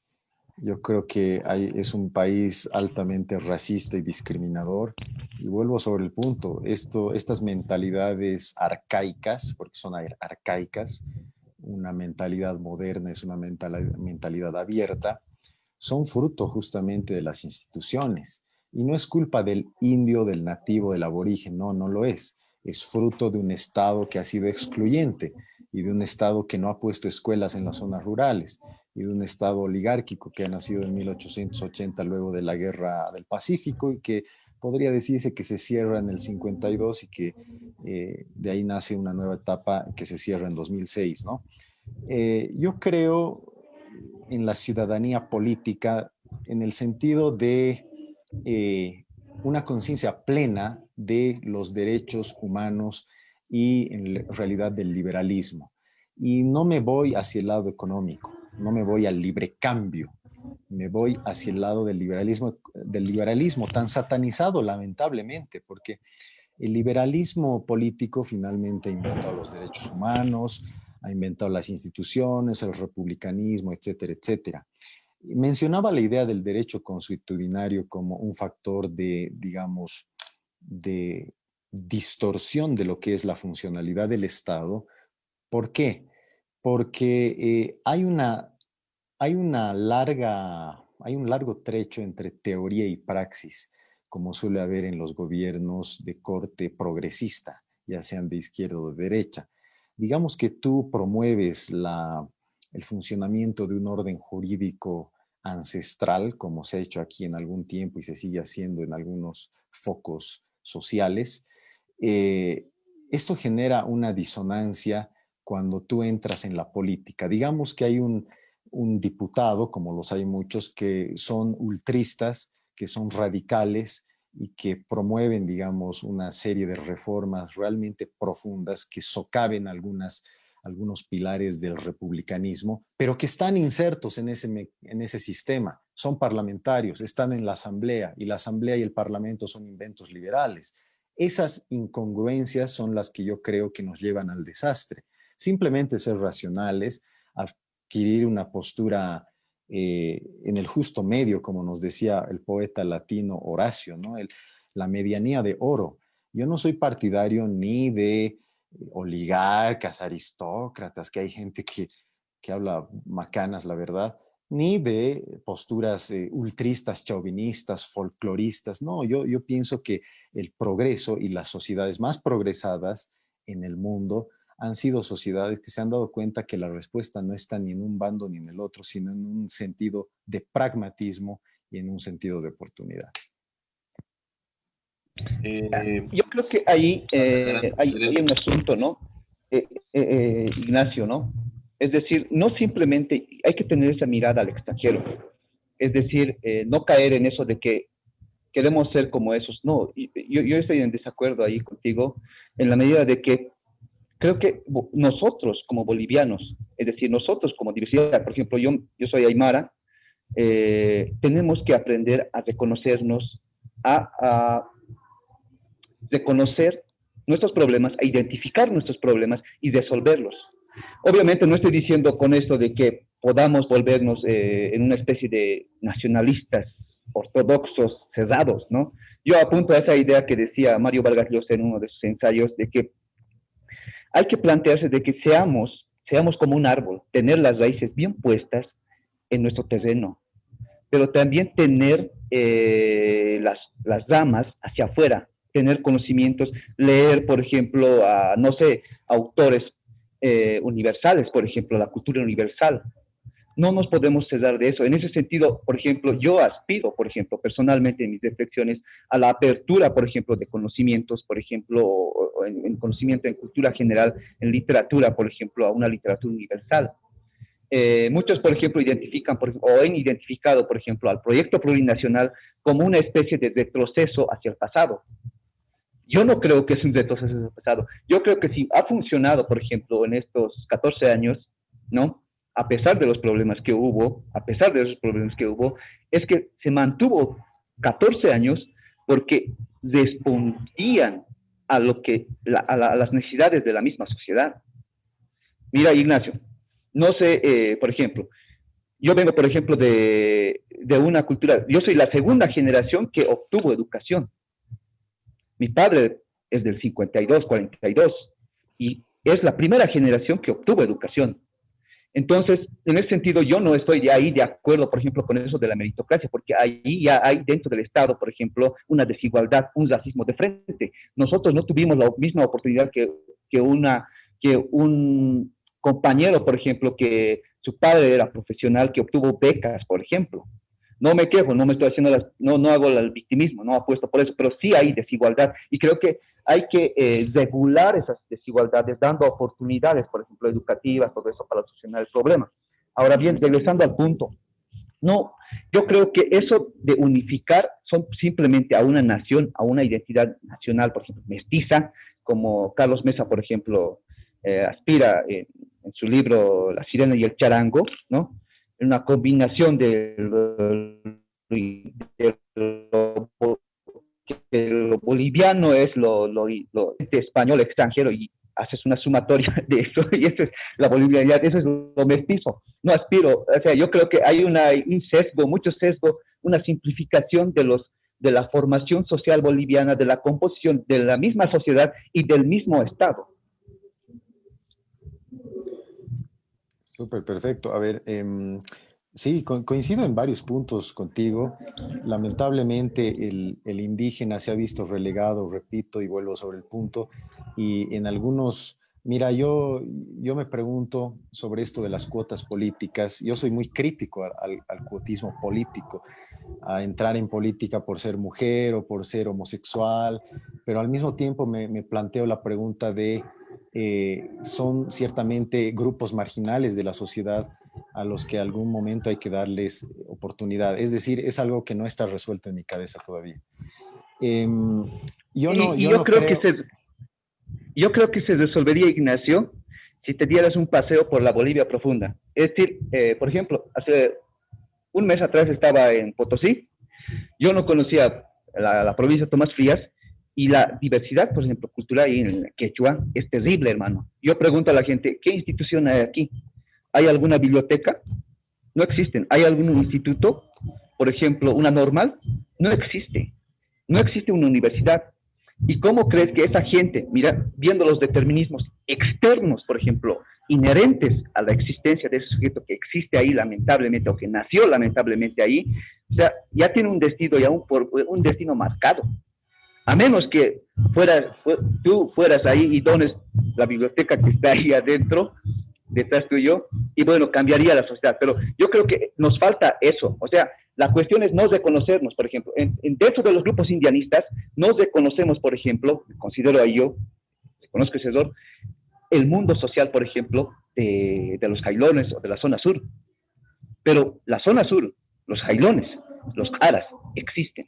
Yo creo que es un país altamente racista y discriminador. Y vuelvo sobre el punto, estas mentalidades arcaicas, porque son arcaicas, una mentalidad moderna es una mentalidad abierta, son fruto justamente de las instituciones. Y no es culpa del indio, del nativo, del aborigen, no, no lo es. Es fruto de un Estado que ha sido excluyente y de un Estado que no ha puesto escuelas en las zonas rurales y de un Estado oligárquico que ha nacido en 1880 luego de la Guerra del Pacífico y que podría decirse que se cierra en el 52 y que de ahí nace una nueva etapa que se cierra en 2006, ¿no? Yo creo en la ciudadanía política en el sentido de una conciencia plena de los derechos humanos y en realidad del liberalismo. Y no me voy hacia el lado económico, no me voy al libre cambio, me voy hacia el lado del liberalismo tan satanizado lamentablemente, porque el liberalismo político finalmente ha inventado los derechos humanos, ha inventado las instituciones, el republicanismo, etcétera, etcétera. Mencionaba la idea del derecho consuetudinario como un factor de, digamos, de distorsión de lo que es la funcionalidad del Estado. ¿Por qué? Porque hay un largo trecho entre teoría y praxis, como suele haber en los gobiernos de corte progresista, ya sean de izquierda o de derecha. Digamos que tú promueves el funcionamiento de un orden jurídico ancestral, como se ha hecho aquí en algún tiempo y se sigue haciendo en algunos focos sociales. eh, Esto genera una disonancia cuando tú entras en la política. Digamos que hay un diputado, como los hay muchos, que son ultristas, que son radicales y que promueven, digamos, una serie de reformas realmente profundas que socaven algunos pilares del republicanismo, pero que están insertos en ese sistema. Son parlamentarios, están en la asamblea y la asamblea y el parlamento son inventos liberales. Esas incongruencias son las que yo creo que nos llevan al desastre. Simplemente ser racionales, adquirir una postura en el justo medio, como nos decía el poeta latino Horacio, ¿no? La medianía de oro. Yo no soy partidario ni de oligarcas, aristócratas, que hay gente que habla macanas, la verdad, ni de posturas ultristas, chauvinistas, folcloristas. No, yo pienso que el progreso y las sociedades más progresadas en el mundo han sido sociedades que se han dado cuenta que la respuesta no está ni en un bando ni en el otro, sino en un sentido de pragmatismo y en un sentido de oportunidad. Yo creo que ahí hay un asunto, ¿no? Ignacio, ¿no? Es decir, no simplemente hay que tener esa mirada al extranjero. Es decir, no caer en eso de que queremos ser como esos. No, yo estoy en desacuerdo ahí contigo en la medida de que creo que nosotros como bolivianos, es decir, nosotros como diversidad, por ejemplo, yo soy Aymara, tenemos que aprender a reconocernos, a reconocer nuestros problemas, a identificar nuestros problemas y resolverlos. Obviamente no estoy diciendo con esto de que podamos volvernos en una especie de nacionalistas ortodoxos cerrados, ¿no? Yo apunto a esa idea que decía Mario Vargas Llosa en uno de sus ensayos, de que hay que plantearse de que seamos como un árbol, tener las raíces bien puestas en nuestro terreno, pero también tener las ramas hacia afuera, tener conocimientos, leer, por ejemplo, no sé, autores universales, por ejemplo, la cultura universal. No nos podemos cerrar de eso. En ese sentido, por ejemplo, yo aspiro, por ejemplo, personalmente en mis reflexiones, a la apertura, por ejemplo, de conocimientos, por ejemplo, en conocimiento en cultura general, en literatura, por ejemplo, a una literatura universal. Muchos, por ejemplo, identifican o han identificado, por ejemplo, al proyecto plurinacional como una especie de retroceso hacia el pasado. Yo no creo que es un retroceso hacia el pasado. Yo creo que si ha funcionado, por ejemplo, en estos 14 años, ¿no? A pesar de los problemas que hubo, es que se mantuvo 14 años porque respondían a las necesidades de la misma sociedad. Mira, Ignacio, no sé, por ejemplo, yo vengo, por ejemplo, de una cultura, yo soy la segunda generación que obtuvo educación. Mi padre es del 52, 42, y es la primera generación que obtuvo educación. Entonces, en ese sentido, yo no estoy de ahí de acuerdo, por ejemplo, con eso de la meritocracia, porque ahí ya hay dentro del Estado, por ejemplo, una desigualdad, un racismo de frente. Nosotros no tuvimos la misma oportunidad que un compañero, por ejemplo, que su padre era profesional, que obtuvo becas, por ejemplo. No me quejo, no me estoy haciendo, no hago el victimismo, no apuesto por eso, pero sí hay desigualdad y creo que hay que regular esas desigualdades, dando oportunidades, por ejemplo, educativas, todo eso para solucionar el problema. Ahora bien, regresando al punto, no, yo creo que eso de unificar son simplemente a una nación, a una identidad nacional, por ejemplo, mestiza, como Carlos Mesa, por ejemplo, aspira en su libro La Sirena y el Charango, ¿no? Una combinación de lo boliviano es lo español extranjero y haces una sumatoria de eso y eso es la bolivianidad, eso es lo mestizo. No aspiro, o sea, yo creo que hay un sesgo, mucho sesgo, una simplificación de la formación social boliviana, de la composición de la misma sociedad y del mismo Estado. Súper, perfecto. A ver, sí, coincido en varios puntos contigo. Lamentablemente el indígena se ha visto relegado, repito, y vuelvo sobre el punto, y en algunos, mira, yo me pregunto sobre esto de las cuotas políticas. Yo soy muy crítico al cuotismo político, a entrar en política por ser mujer o por ser homosexual, pero al mismo tiempo me planteo la pregunta de, son ciertamente grupos marginales de la sociedad a los que algún momento hay que darles oportunidad. Es decir, es algo que no está resuelto en mi cabeza todavía. Yo creo que se resolvería, Ignacio, si te dieras un paseo por la Bolivia profunda. Es decir, por ejemplo, hace un mes atrás estaba en Potosí, yo no conocía la provincia de Tomás Frías, y la diversidad, por ejemplo, cultural ahí en Quechua es terrible, hermano. Yo pregunto a la gente, ¿qué institución hay aquí? ¿Hay alguna biblioteca? No existen. ¿Hay algún instituto? Por ejemplo, una normal. No existe. No existe una universidad. ¿Y cómo crees que esa gente, mira, viendo los determinismos externos, por ejemplo, inherentes a la existencia de ese sujeto que existe ahí lamentablemente, o que nació lamentablemente ahí, o sea, ya tiene un destino, un destino marcado? A menos que tú fueras ahí y dones la biblioteca que está ahí adentro, detrás tuyo, y bueno, cambiaría la sociedad. Pero yo creo que nos falta eso. O sea, la cuestión es no reconocernos, por ejemplo. Dentro de los grupos indianistas, no reconocemos, por ejemplo, considero ahí yo, conozco ese error, el mundo social, por ejemplo, de los jailones o de la zona sur. Pero la zona sur, los jailones, los aras, existen,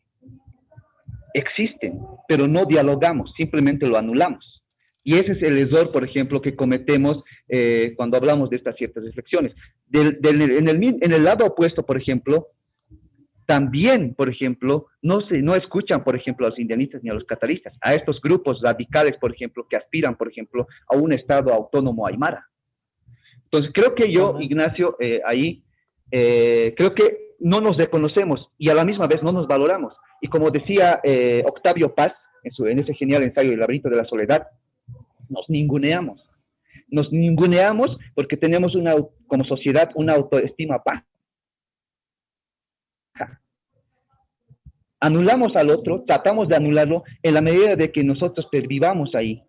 pero no dialogamos, simplemente lo anulamos. Y ese es el error, por ejemplo, que cometemos cuando hablamos de estas ciertas reflexiones. En el lado opuesto, por ejemplo, también, por ejemplo, no escuchan, por ejemplo, a los indianistas ni a los catalanistas, a estos grupos radicales, por ejemplo, que aspiran, por ejemplo, a un Estado autónomo aymara. Entonces, creo que yo, Ignacio, creo que no nos reconocemos y a la misma vez no nos valoramos. Y como decía Octavio Paz en ese genial ensayo El laberinto de la soledad, nos ninguneamos. Nos ninguneamos porque tenemos como sociedad una autoestima baja. Anulamos al otro, tratamos de anularlo en la medida de que nosotros pervivamos ahí.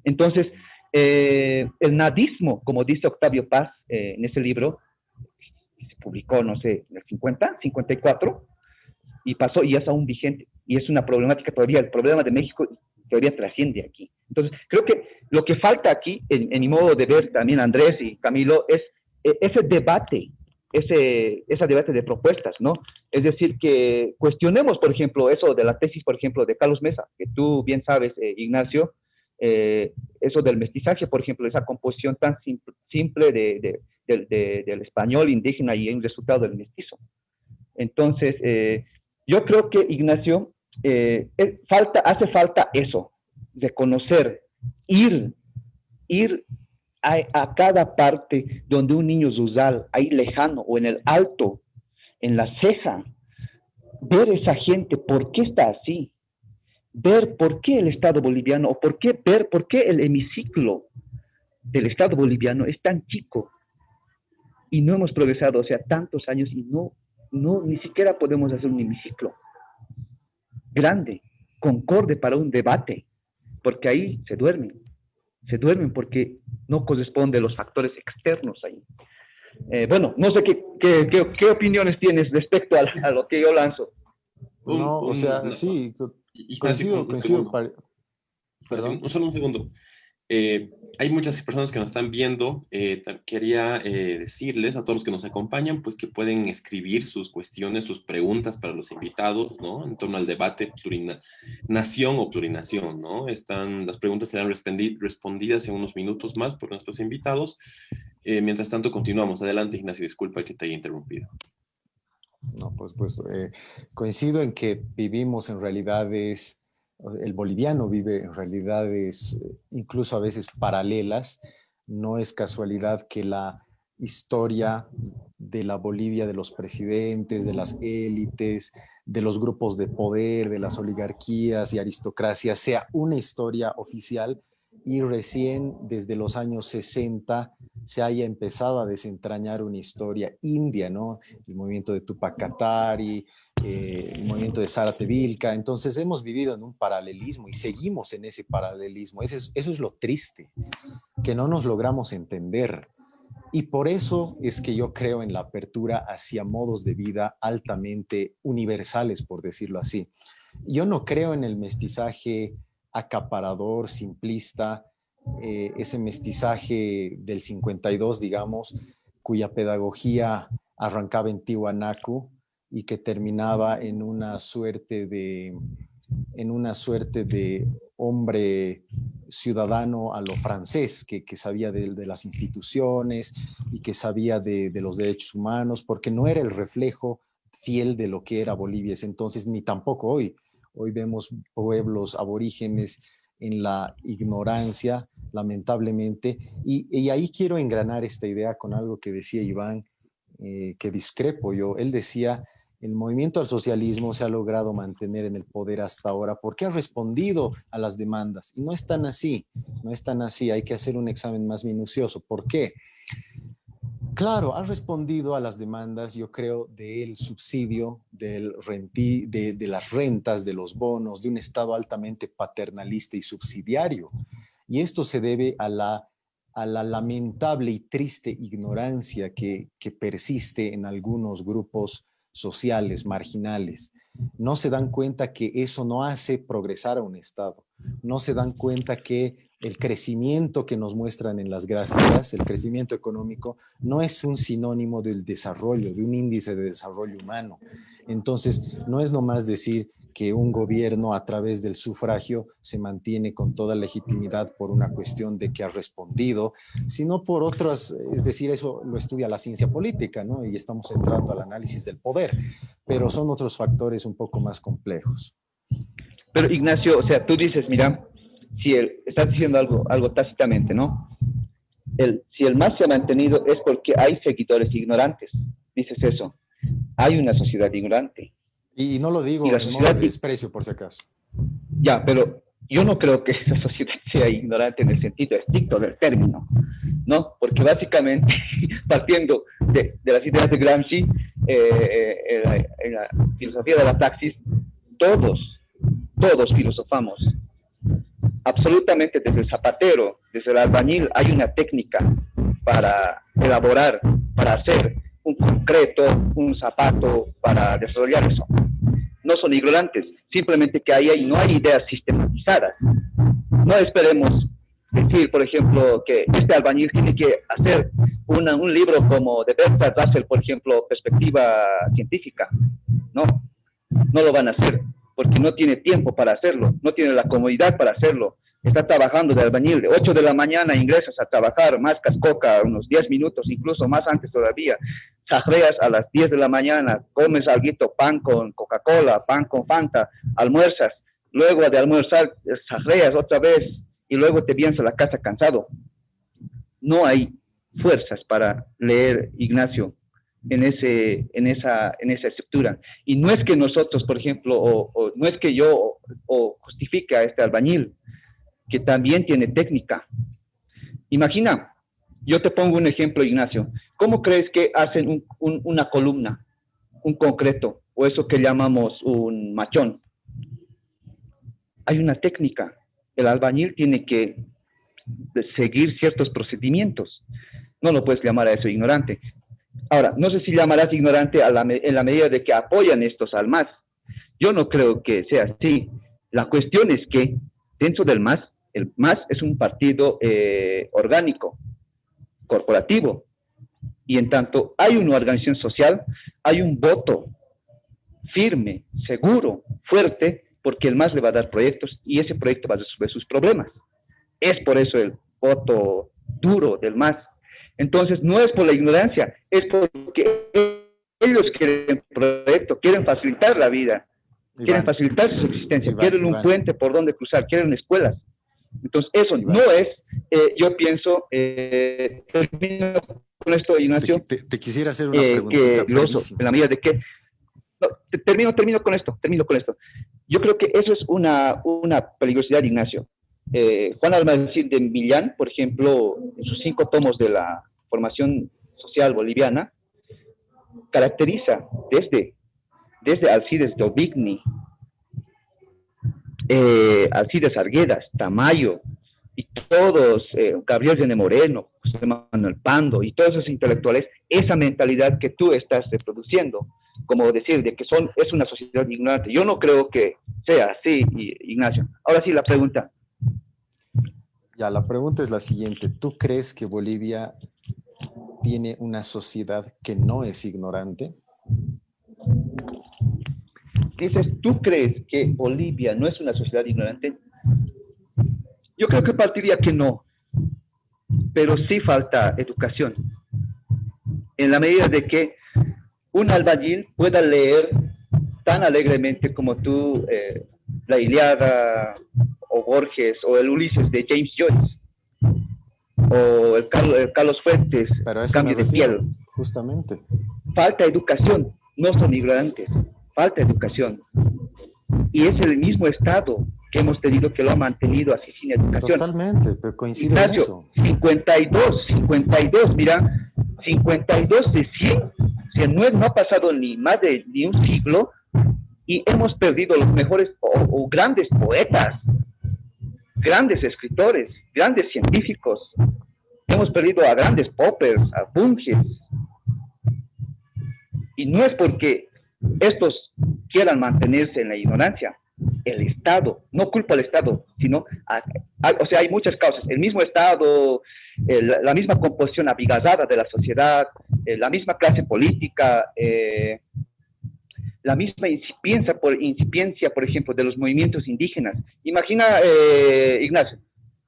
Entonces, el nadismo, como dice Octavio Paz en ese libro, que se publicó, no sé, en el 50, 54, y pasó y es aún vigente, y es una problemática todavía, el problema de México todavía trasciende aquí. Entonces, creo que lo que falta aquí, en mi modo de ver también, Andrés y Camilo, es ese debate, ese debate de propuestas, ¿no? Es decir, que cuestionemos, por ejemplo, eso de la tesis, por ejemplo, de Carlos Mesa, que tú bien sabes, Ignacio, eso del mestizaje, por ejemplo, esa composición tan simple del español indígena y un resultado del mestizo. Entonces, yo creo que, Ignacio, hace falta eso, de conocer, ir a cada parte donde un niño Zuzal, ahí lejano o en el alto, en la ceja, ver esa gente, por qué está así, ver por qué el Estado boliviano, o por qué el hemiciclo del Estado boliviano es tan chico y no hemos progresado, o sea, tantos años y ni siquiera podemos hacer un hemiciclo grande, concorde para un debate, porque ahí se duermen porque no corresponde a los factores externos ahí. Bueno, no sé qué opiniones tienes respecto a lo que yo lanzo. No, o sea, sí, coincido. Perdón. Solo un segundo. Hay muchas personas que nos están viendo. Quería decirles a todos los que nos acompañan, pues que pueden escribir sus cuestiones, sus preguntas para los invitados, ¿no? En torno al debate nación o plurinación, ¿no? Las preguntas serán respondidas en unos minutos más por nuestros invitados. Mientras tanto, continuamos. Adelante, Ignacio, disculpa que te haya interrumpido. No, pues coincido en que vivimos en realidades, el boliviano vive en realidades incluso a veces paralelas. No es casualidad que la historia de la Bolivia, de los presidentes, de las élites, de los grupos de poder, de las oligarquías y aristocracias sea una historia oficial, y recién desde los años 60 se haya empezado a desentrañar una historia india, ¿no? El movimiento de Tupac Katari, el movimiento de Zárate Vilca. Entonces hemos vivido en un paralelismo y seguimos en ese paralelismo. Eso es lo triste, que no nos logramos entender. Y por eso es que yo creo en la apertura hacia modos de vida altamente universales, por decirlo así. Yo no creo en el mestizaje acaparador, simplista, ese mestizaje del 52, digamos, cuya pedagogía arrancaba en Tiwanaku y que terminaba en una suerte de hombre ciudadano a lo francés, que sabía de las instituciones y que sabía de los derechos humanos, porque no era el reflejo fiel de lo que era Bolivia ese entonces, ni tampoco hoy. Hoy vemos pueblos aborígenes en la ignorancia, lamentablemente, y ahí quiero engranar esta idea con algo que decía Iván, que discrepo yo. Él decía, el movimiento al socialismo se ha logrado mantener en el poder hasta ahora porque ha respondido a las demandas, y no es tan así, hay que hacer un examen más minucioso. ¿Por qué? Claro, ha respondido a las demandas, yo creo, del subsidio, de las rentas, de los bonos, de un Estado altamente paternalista y subsidiario. Y esto se debe a la lamentable y triste ignorancia que persiste en algunos grupos sociales, marginales. No se dan cuenta que eso no hace progresar a un Estado. No se dan cuenta que el crecimiento que nos muestran en las gráficas, el crecimiento económico, no es un sinónimo del desarrollo, de un índice de desarrollo humano. Entonces, no es nomás decir que un gobierno a través del sufragio se mantiene con toda legitimidad por una cuestión de que ha respondido, sino por otras, es decir, eso lo estudia la ciencia política, ¿no? Y estamos entrando al análisis del poder, pero son otros factores un poco más complejos. Pero Ignacio, o sea, tú dices, mira, estás diciendo algo tácitamente, ¿no? Si el MAS se ha mantenido es porque hay seguidores ignorantes, dices eso. Hay una sociedad ignorante. Y no lo digo en modo de desprecio, por si acaso. Ya, pero yo no creo que esa sociedad sea ignorante en el sentido estricto del término, ¿no? Porque básicamente, partiendo de las ideas de Gramsci, en la filosofía de la praxis, todos filosofamos. Absolutamente, desde el zapatero, desde el albañil, hay una técnica para elaborar, para hacer un concreto, un zapato, para desarrollar eso. No son ignorantes, simplemente que ahí no hay ideas sistematizadas. No esperemos decir, por ejemplo, que este albañil tiene que hacer un libro como de Bertrand Russell, por ejemplo, perspectiva científica. No lo van a hacer, porque no tiene tiempo para hacerlo, no tiene la comodidad para hacerlo. Está trabajando de albañil, de 8 de la mañana ingresas a trabajar, mascas coca unos 10 minutos, incluso más antes todavía. Chajreas a las 10 de la mañana, comes alguito, pan con Coca-Cola, pan con Fanta, almuerzas, luego de almorzar sarreas otra vez y luego te vienes a la casa cansado. No hay fuerzas para leer Ignacio en esa estructura. Y no es que nosotros, por ejemplo, o no es que yo o justifique a este albañil, que también tiene técnica. Imagina, yo te pongo un ejemplo, Ignacio. ¿Cómo crees que hacen una columna, un concreto, o eso que llamamos un machón? Hay una técnica. El albañil tiene que seguir ciertos procedimientos. No lo puedes llamar a eso ignorante. Ahora, no sé si llamarás ignorante en la medida de que apoyan estos al MAS. Yo no creo que sea así. La cuestión es que dentro del MAS, el MAS es un partido orgánico, corporativo, y en tanto hay una organización social, hay un voto firme, seguro, fuerte, porque el MAS le va a dar proyectos y ese proyecto va a resolver sus problemas. Es por eso el voto duro del MAS. Entonces, no es por la ignorancia, es porque ellos quieren proyecto, quieren facilitar la vida, quieren facilitar su existencia, quieren un puente por donde cruzar, quieren escuelas. Entonces, eso no es, yo pienso, termino con esto, Ignacio. Te quisiera hacer una preguntita en la medida de que, no, termino con esto. Yo creo que eso es una peligrosidad, Ignacio. Juan Almacín de Millán, por ejemplo, en sus 5 tomos de la formación social boliviana, caracteriza desde Alcides D'Aubigny, Alcides Arguedas, Tamayo, y todos, Gabriel René Moreno, José Manuel Pando, y todos esos intelectuales, esa mentalidad que tú estás reproduciendo, como decir, de que es una sociedad ignorante. Yo no creo que sea así, Ignacio. Ahora sí, la pregunta. Ya, la pregunta es la siguiente. ¿Tú crees que Bolivia tiene una sociedad que no es ignorante? Dices, ¿tú crees que Bolivia no es una sociedad ignorante? Yo creo que partiría que no, pero sí falta educación. En la medida de que un albañil pueda leer tan alegremente como tú la Ilíada o Borges o el Ulises de James Joyce o el Carlos Fuentes, Cambio de piel. Justamente. Falta educación, no son ignorantes, falta educación. Y es el mismo Estado que hemos tenido que lo ha mantenido así sin educación. Totalmente, pero coincide Ignacio, en eso. 52, mira, 52 de 100, no ha pasado ni un siglo y hemos perdido los mejores o grandes poetas, grandes escritores, grandes científicos. Hemos perdido a grandes poppers, a Bunges. Y no es porque estos quieran mantenerse en la ignorancia. El Estado, no culpa al Estado, sino, o sea, hay muchas causas. El mismo Estado, la misma composición abigazada de la sociedad, la misma clase política, la misma incipiencia, por ejemplo, de los movimientos indígenas. Imagina, Ignacio,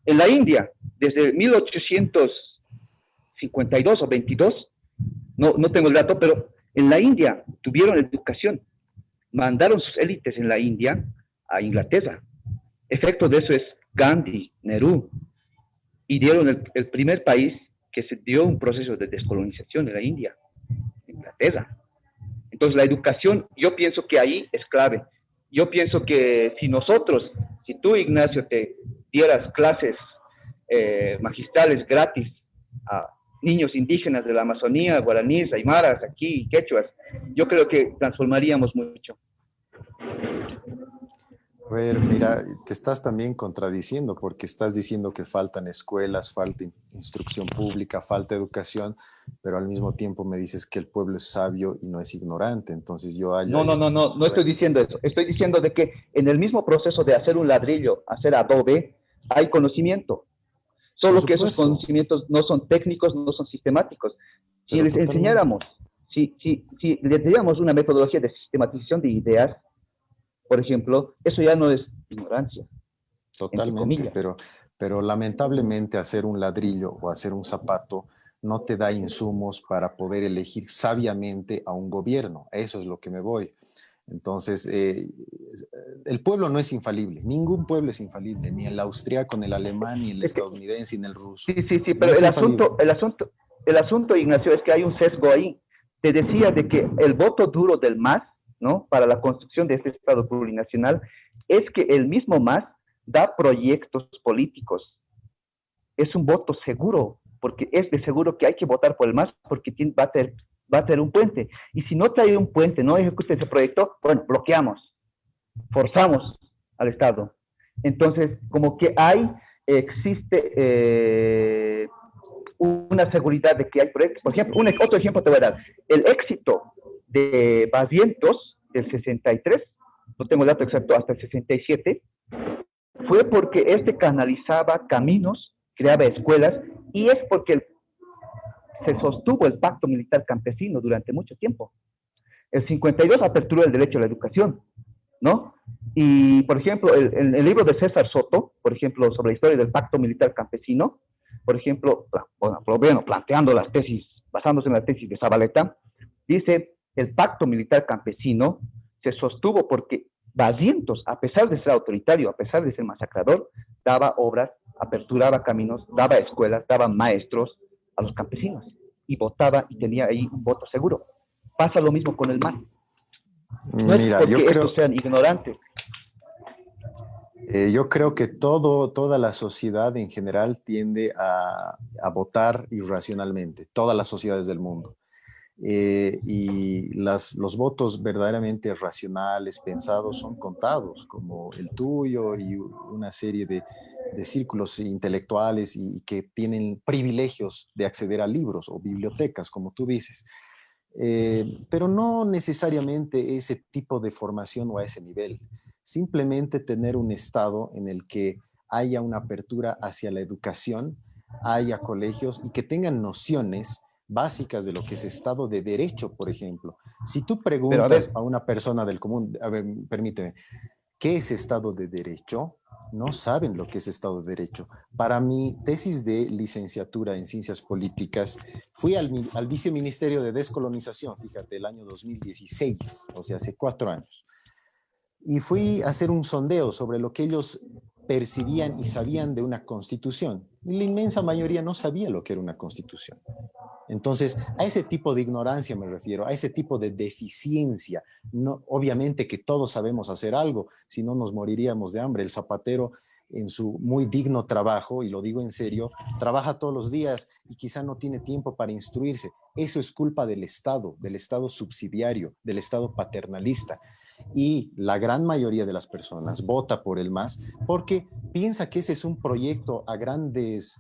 en la India, desde 1852 o 22, no tengo el dato, pero en la India tuvieron educación, mandaron sus élites en la India a Inglaterra. Efecto de eso es Gandhi, Nehru, y dieron el primer país que se dio un proceso de descolonización en la India, Inglaterra. Entonces la educación, yo pienso que ahí es clave. Yo pienso que si tú, Ignacio, te dieras clases magistrales gratis a niños indígenas de la Amazonía, guaraníes, aymaras, aquí, quechuas, yo creo que transformaríamos mucho. A ver, mira, te estás también contradiciendo porque estás diciendo que faltan escuelas, falta instrucción pública, falta educación, pero al mismo tiempo me dices que el pueblo es sabio y no es ignorante. Entonces yo... No estoy diciendo eso. Estoy diciendo de que en el mismo proceso de hacer un ladrillo, hacer adobe, hay conocimiento. Solo que esos conocimientos no son técnicos, no son sistemáticos. Si les enseñáramos, si les diéramos una metodología de sistematización de ideas, por ejemplo, eso ya no es ignorancia. Totalmente, pero lamentablemente hacer un ladrillo o hacer un zapato no te da insumos para poder elegir sabiamente a un gobierno. Eso es lo que me voy. Entonces, el pueblo no es infalible, ningún pueblo es infalible, ni el austriaco, ni el alemán, ni el estadounidense, ni el ruso. Sí, No pero es el infalible. asunto, Ignacio, es que hay un sesgo ahí. Te decía de que el voto duro del MAS, ¿no? Para la construcción de este Estado plurinacional, es que el mismo MAS da proyectos políticos. Es un voto seguro, porque es de seguro que hay que votar por el MAS porque va a tener un puente. Y si no trae un puente, no ejecuta ese proyecto, bueno, bloqueamos, forzamos al Estado. Entonces, como que existe una seguridad de que hay proyectos. Por ejemplo, otro ejemplo te voy a dar. El éxito de Bazientos del 63, no tengo el dato exacto, hasta el 67, fue porque este canalizaba caminos, creaba escuelas, y es porque se sostuvo el pacto militar campesino durante mucho tiempo. El 52 aperturó el derecho a la educación, ¿no? Y, por ejemplo, el libro de César Soto, por ejemplo, sobre la historia del pacto militar campesino, por ejemplo, bueno, planteando las tesis, basándose en la tesis de Zabaleta, dice, el pacto militar campesino se sostuvo porque Barrientos, a pesar de ser autoritario, a pesar de ser masacrador, daba obras, aperturaba caminos, daba escuelas, daba maestros a los campesinos y votaba y tenía ahí un voto seguro. Pasa lo mismo con el mar. No es Mira, porque estos sean ignorantes. Yo creo que toda la sociedad en general tiende a votar irracionalmente, todas las sociedades del mundo. Y los votos verdaderamente racionales, pensados, son contados, como el tuyo y una serie de círculos intelectuales y que tienen privilegios de acceder a libros o bibliotecas, como tú dices. Pero no necesariamente ese tipo de formación o a ese nivel. Simplemente tener un estado en el que haya una apertura hacia la educación, haya colegios y que tengan nociones básicas de lo que es Estado de Derecho, por ejemplo. Si tú Pero a preguntas ver, a una persona del común, a ver, permíteme, ¿qué es Estado de Derecho? No saben lo que es Estado de Derecho. Para mi tesis de licenciatura en Ciencias Políticas, fui al Viceministerio de Descolonización, fíjate, el año 2016, o sea, hace 4 años. Y fui a hacer un sondeo sobre lo que ellos percibían y sabían de una constitución. Y la inmensa mayoría no sabía lo que era una constitución. Entonces, a ese tipo de ignorancia me refiero, a ese tipo de deficiencia. No, obviamente que todos sabemos hacer algo, si no nos moriríamos de hambre. El zapatero en su muy digno trabajo, y lo digo en serio, trabaja todos los días y quizá no tiene tiempo para instruirse. Eso es culpa del Estado subsidiario, del Estado paternalista. Y la gran mayoría de las personas vota por el MAS porque piensa que ese es un proyecto es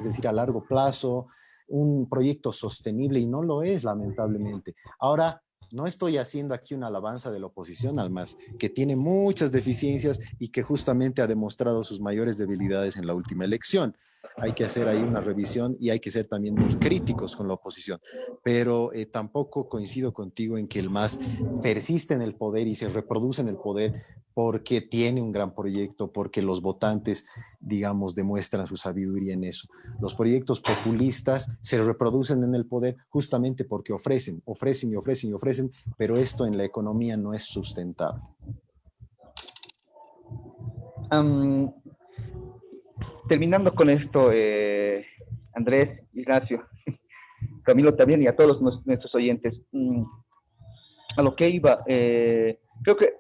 decir, a largo plazo, un proyecto sostenible y no lo es, lamentablemente. Ahora, no estoy haciendo aquí una alabanza de la oposición al MAS, que tiene muchas deficiencias y que justamente ha demostrado sus mayores debilidades en la última elección. Hay que hacer ahí una revisión y hay que ser también muy críticos con la oposición. Pero tampoco coincido contigo en que el MAS persiste en el poder y se reproduce en el poder porque tiene un gran proyecto, porque los votantes, digamos, demuestran su sabiduría en eso. Los proyectos populistas se reproducen en el poder justamente porque ofrecen, pero esto en la economía no es sustentable. Terminando con esto, Andrés, Ignacio, Camilo también y a todos nuestros oyentes, a lo que iba, creo que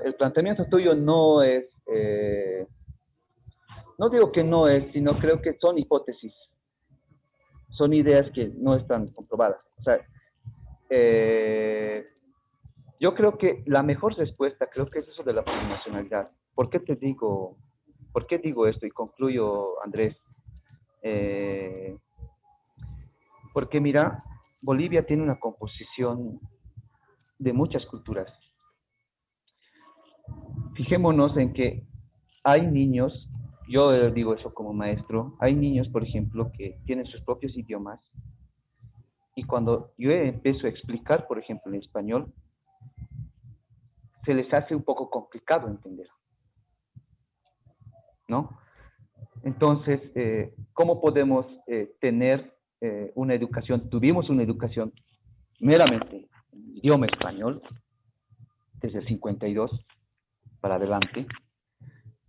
el planteamiento tuyo no es, no digo que no es, sino creo que son hipótesis, son ideas que no están comprobadas. O sea, yo creo que la mejor respuesta, creo que es eso de la plurinacionalidad. ¿Por qué digo esto? Y concluyo, Andrés. Porque mira, Bolivia tiene una composición de muchas culturas. Fijémonos en que hay niños, yo digo eso como maestro, hay niños, por ejemplo, que tienen sus propios idiomas y cuando yo empiezo a explicar, por ejemplo, en español, se les hace un poco complicado entender, ¿no? Entonces, ¿cómo podemos tener una educación? Tuvimos una educación meramente idioma español desde el 52 para adelante,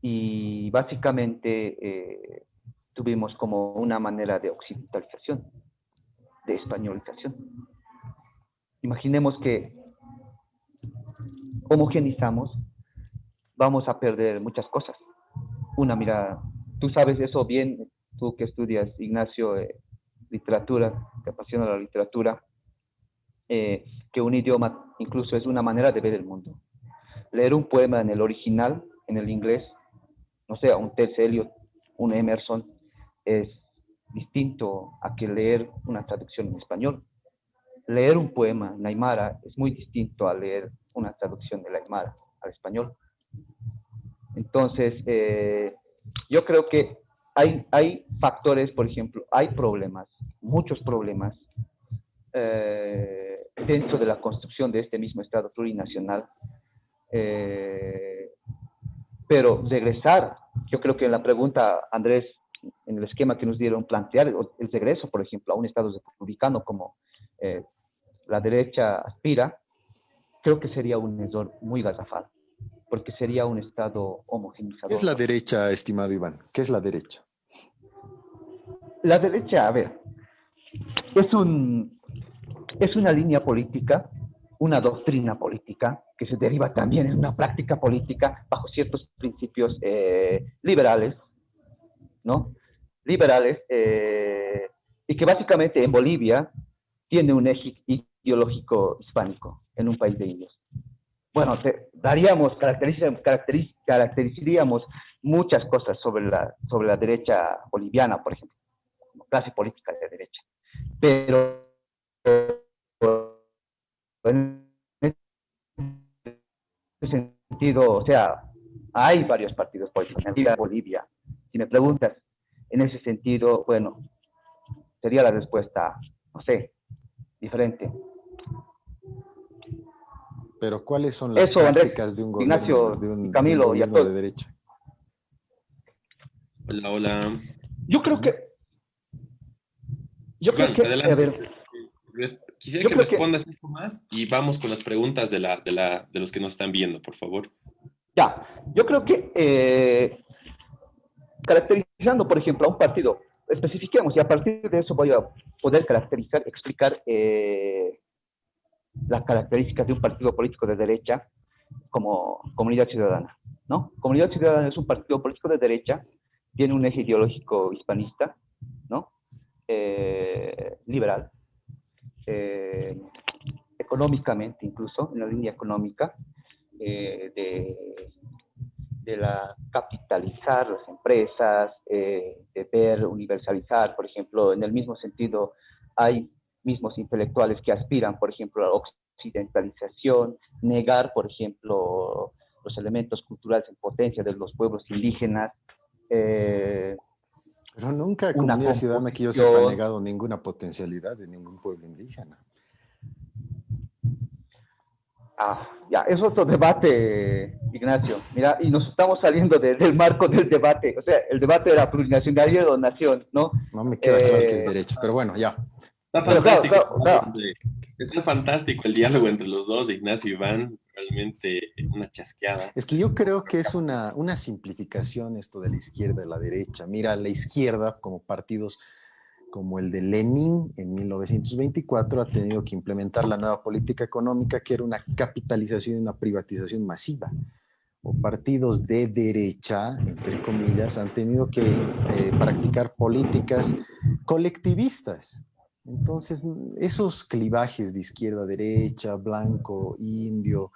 y básicamente tuvimos como una manera de occidentalización, de españolización. Imaginemos que homogenizamos, vamos a perder muchas cosas. Una, mira, tú sabes eso bien, tú que estudias, Ignacio, literatura, te apasiona la literatura, que un idioma incluso es una manera de ver el mundo. Leer un poema en el original, en el inglés, no sé, un T.S. Eliot, un Emerson, es distinto a que leer una traducción en español. Leer un poema en aymara es muy distinto a leer una traducción de la aymara al español. Entonces, yo creo que hay factores, por ejemplo, hay problemas, muchos problemas, dentro de la construcción de este mismo Estado plurinacional, pero regresar, yo creo que en la pregunta, Andrés, en el esquema que nos dieron plantear, el regreso, por ejemplo, a un Estado republicano como la derecha aspira, creo que sería un error muy garrafal, porque sería un Estado homogeneizador. ¿Qué es la derecha, estimado Iván? ¿Qué es la derecha? La derecha, a ver, es una línea política, una doctrina política, que se deriva también en una práctica política bajo ciertos principios liberales, ¿no? Liberales, y que básicamente en Bolivia tiene un eje ideológico hispánico, en un país de indios. Bueno, caracterizaríamos muchas cosas sobre la derecha boliviana, por ejemplo, como clase política de derecha. Pero en ese sentido, o sea, hay varios partidos políticos en Bolivia. Si me preguntas en ese sentido, bueno, sería la respuesta, no sé, diferente. Pero ¿cuáles son las prácticas de un gobierno, Ignacio, de un Camilo, gobierno de derecha? Hola, hola. Yo creo que, Adelante. a ver, Quisiera que respondas esto más y vamos con las preguntas de los que nos están viendo, por favor. Ya, yo creo que caracterizando, por ejemplo, a un partido, especifiquemos, y a partir de eso voy a poder explicar las características de un partido político de derecha como Comunidad Ciudadana, ¿no? Comunidad Ciudadana es un partido político de derecha, tiene un eje ideológico hispanista, ¿no? Liberal, económicamente incluso, en la línea económica, de la capitalizar las empresas, de ver, universalizar, por ejemplo, en el mismo sentido, hay mismos intelectuales que aspiran, por ejemplo, a la occidentalización, negar, por ejemplo, los elementos culturales en potencia de los pueblos indígenas. Pero nunca Comunidad Ciudadana que yo sepa ha negado ninguna potencialidad de ningún pueblo indígena. Ya, es otro debate, Ignacio. Mira, y nos estamos saliendo del marco del debate. O sea, el debate de la plurinacionalidad o nación, ¿no? No me queda claro que es derecho, pero bueno, ya. Está fantástico. Claro. Está fantástico el diálogo entre los dos, Ignacio y Iván. Realmente una chasqueada. Es que yo creo que es una simplificación esto de la izquierda y la derecha. Mira, la izquierda, como partidos como el de Lenin en 1924, ha tenido que implementar la nueva política económica, que era una capitalización y una privatización masiva. O partidos de derecha, entre comillas, han tenido que practicar políticas colectivistas. Entonces, esos clivajes de izquierda, derecha, blanco, indio,